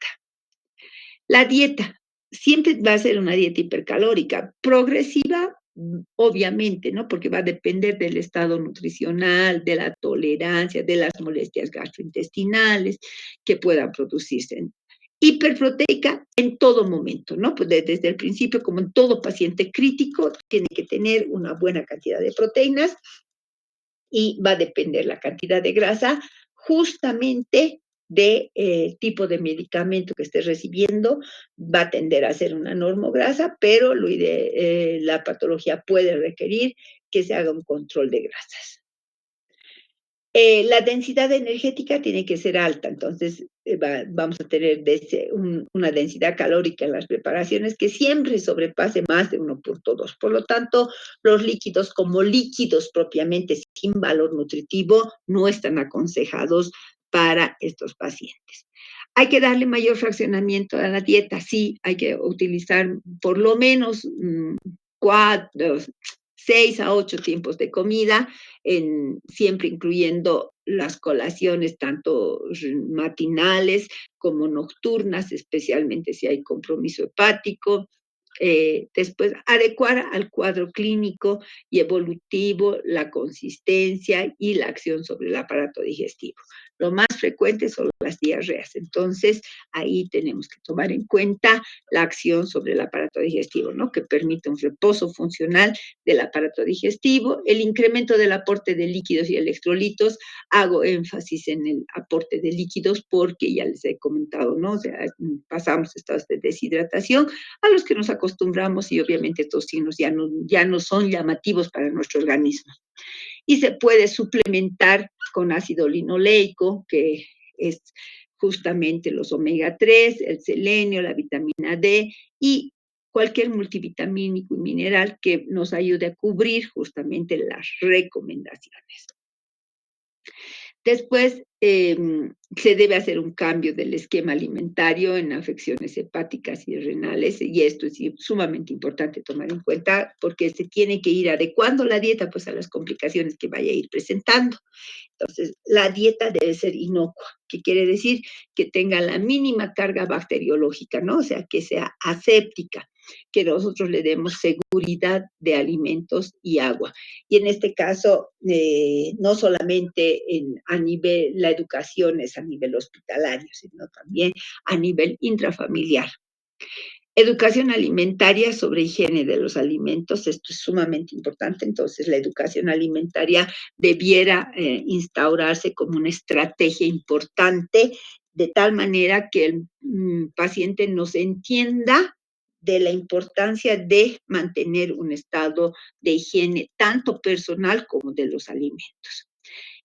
La dieta siempre va a ser una dieta hipercalórica, progresiva, obviamente, ¿no? Porque va a depender del estado nutricional, de la tolerancia, de las molestias gastrointestinales que puedan producirse. Hiperproteica en todo momento, ¿no? Pues desde el principio, como en todo paciente crítico, tiene que tener una buena cantidad de proteínas y va a depender la cantidad de grasa justamente de tipo de medicamento que esté recibiendo, va a tender a ser una normograsa, pero la patología puede requerir que se haga un control de grasas. La densidad energética tiene que ser alta, entonces vamos a tener una densidad calórica en las preparaciones que siempre sobrepase más de 1.2. Por lo tanto, los líquidos como líquidos propiamente sin valor nutritivo no están aconsejados para estos pacientes. Hay que darle mayor fraccionamiento a la dieta, sí, hay que utilizar por lo menos 6 a 8 tiempos de comida, siempre incluyendo las colaciones tanto matinales como nocturnas, especialmente si hay compromiso hepático. Después, adecuar al cuadro clínico y evolutivo la consistencia y la acción sobre el aparato digestivo. Lo más frecuente son las diarreas. Entonces, ahí tenemos que tomar en cuenta la acción sobre el aparato digestivo, ¿no? Que permite un reposo funcional del aparato digestivo, el incremento del aporte de líquidos y electrolitos. Hago énfasis en el aporte de líquidos porque ya les he comentado, ¿no? O sea, pasamos estados de deshidratación a los que nos acostumbramos y obviamente estos signos ya no son llamativos para nuestro organismo. Y se puede suplementar con ácido linoleico, que es justamente los omega 3, el selenio, la vitamina D y cualquier multivitamínico y mineral que nos ayude a cubrir justamente las recomendaciones. Después, se debe hacer un cambio del esquema alimentario en afecciones hepáticas y renales, y esto es sumamente importante tomar en cuenta porque se tiene que ir adecuando la dieta pues, a las complicaciones que vaya a ir presentando. Entonces, la dieta debe ser inocua, que quiere decir que tenga la mínima carga bacteriológica, ¿no? O sea, que sea aséptica, que nosotros le demos seguridad de alimentos y agua. Y en este caso, no solamente a nivel, la educación es a nivel hospitalario, sino también a nivel intrafamiliar. Educación alimentaria sobre higiene de los alimentos, esto es sumamente importante, entonces la educación alimentaria debiera instaurarse como una estrategia importante de tal manera que el paciente nos entienda de la importancia de mantener un estado de higiene tanto personal como de los alimentos.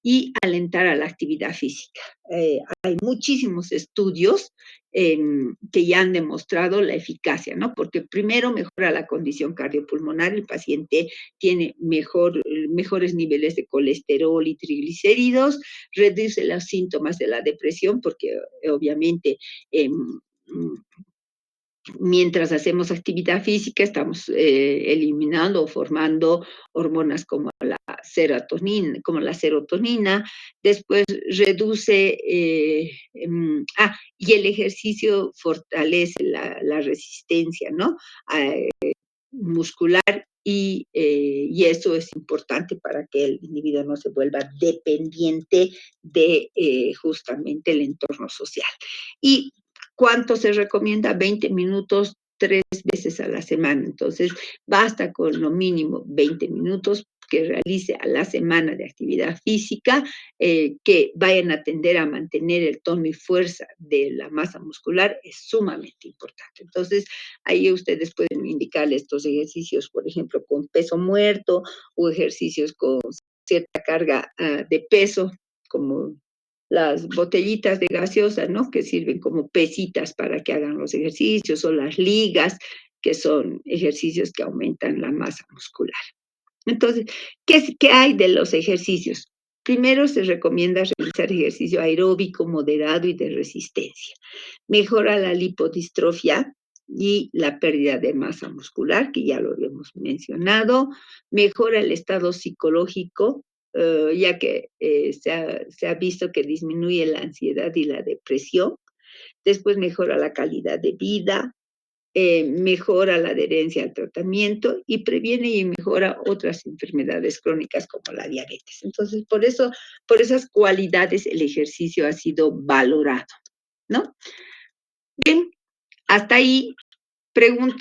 y alentar a la actividad física. Hay muchísimos estudios que ya han demostrado la eficacia, ¿no? Porque primero mejora la condición cardiopulmonar, el paciente tiene mejores niveles de colesterol y triglicéridos, reduce los síntomas de la depresión, porque obviamente mientras hacemos actividad física estamos eliminando o formando hormonas como la serotonina, después reduce, y el ejercicio fortalece la resistencia, ¿no? Muscular y eso es importante para que el individuo no se vuelva dependiente de justamente el entorno social. ¿Y cuánto se recomienda? 20 minutos 3 veces a la semana. Entonces, basta con lo mínimo 20 minutos que realice a la semana de actividad física, que vayan a tender a mantener el tono y fuerza de la masa muscular, es sumamente importante. Entonces, ahí ustedes pueden indicarle estos ejercicios, por ejemplo, con peso muerto o ejercicios con cierta carga de peso, como las botellitas de gaseosa, ¿no? Que sirven como pesitas para que hagan los ejercicios, o las ligas, que son ejercicios que aumentan la masa muscular. Entonces, ¿qué hay de los ejercicios? Primero se recomienda realizar ejercicio aeróbico moderado y de resistencia. Mejora la lipodistrofia y la pérdida de masa muscular, que ya lo habíamos mencionado. Mejora el estado psicológico, ya que se ha visto que disminuye la ansiedad y la depresión. Después mejora la calidad de vida, mejora la adherencia al tratamiento y previene y mejora otras enfermedades crónicas como la diabetes. Entonces, por esas cualidades, el ejercicio ha sido valorado, ¿no? Bien, hasta ahí pregunta.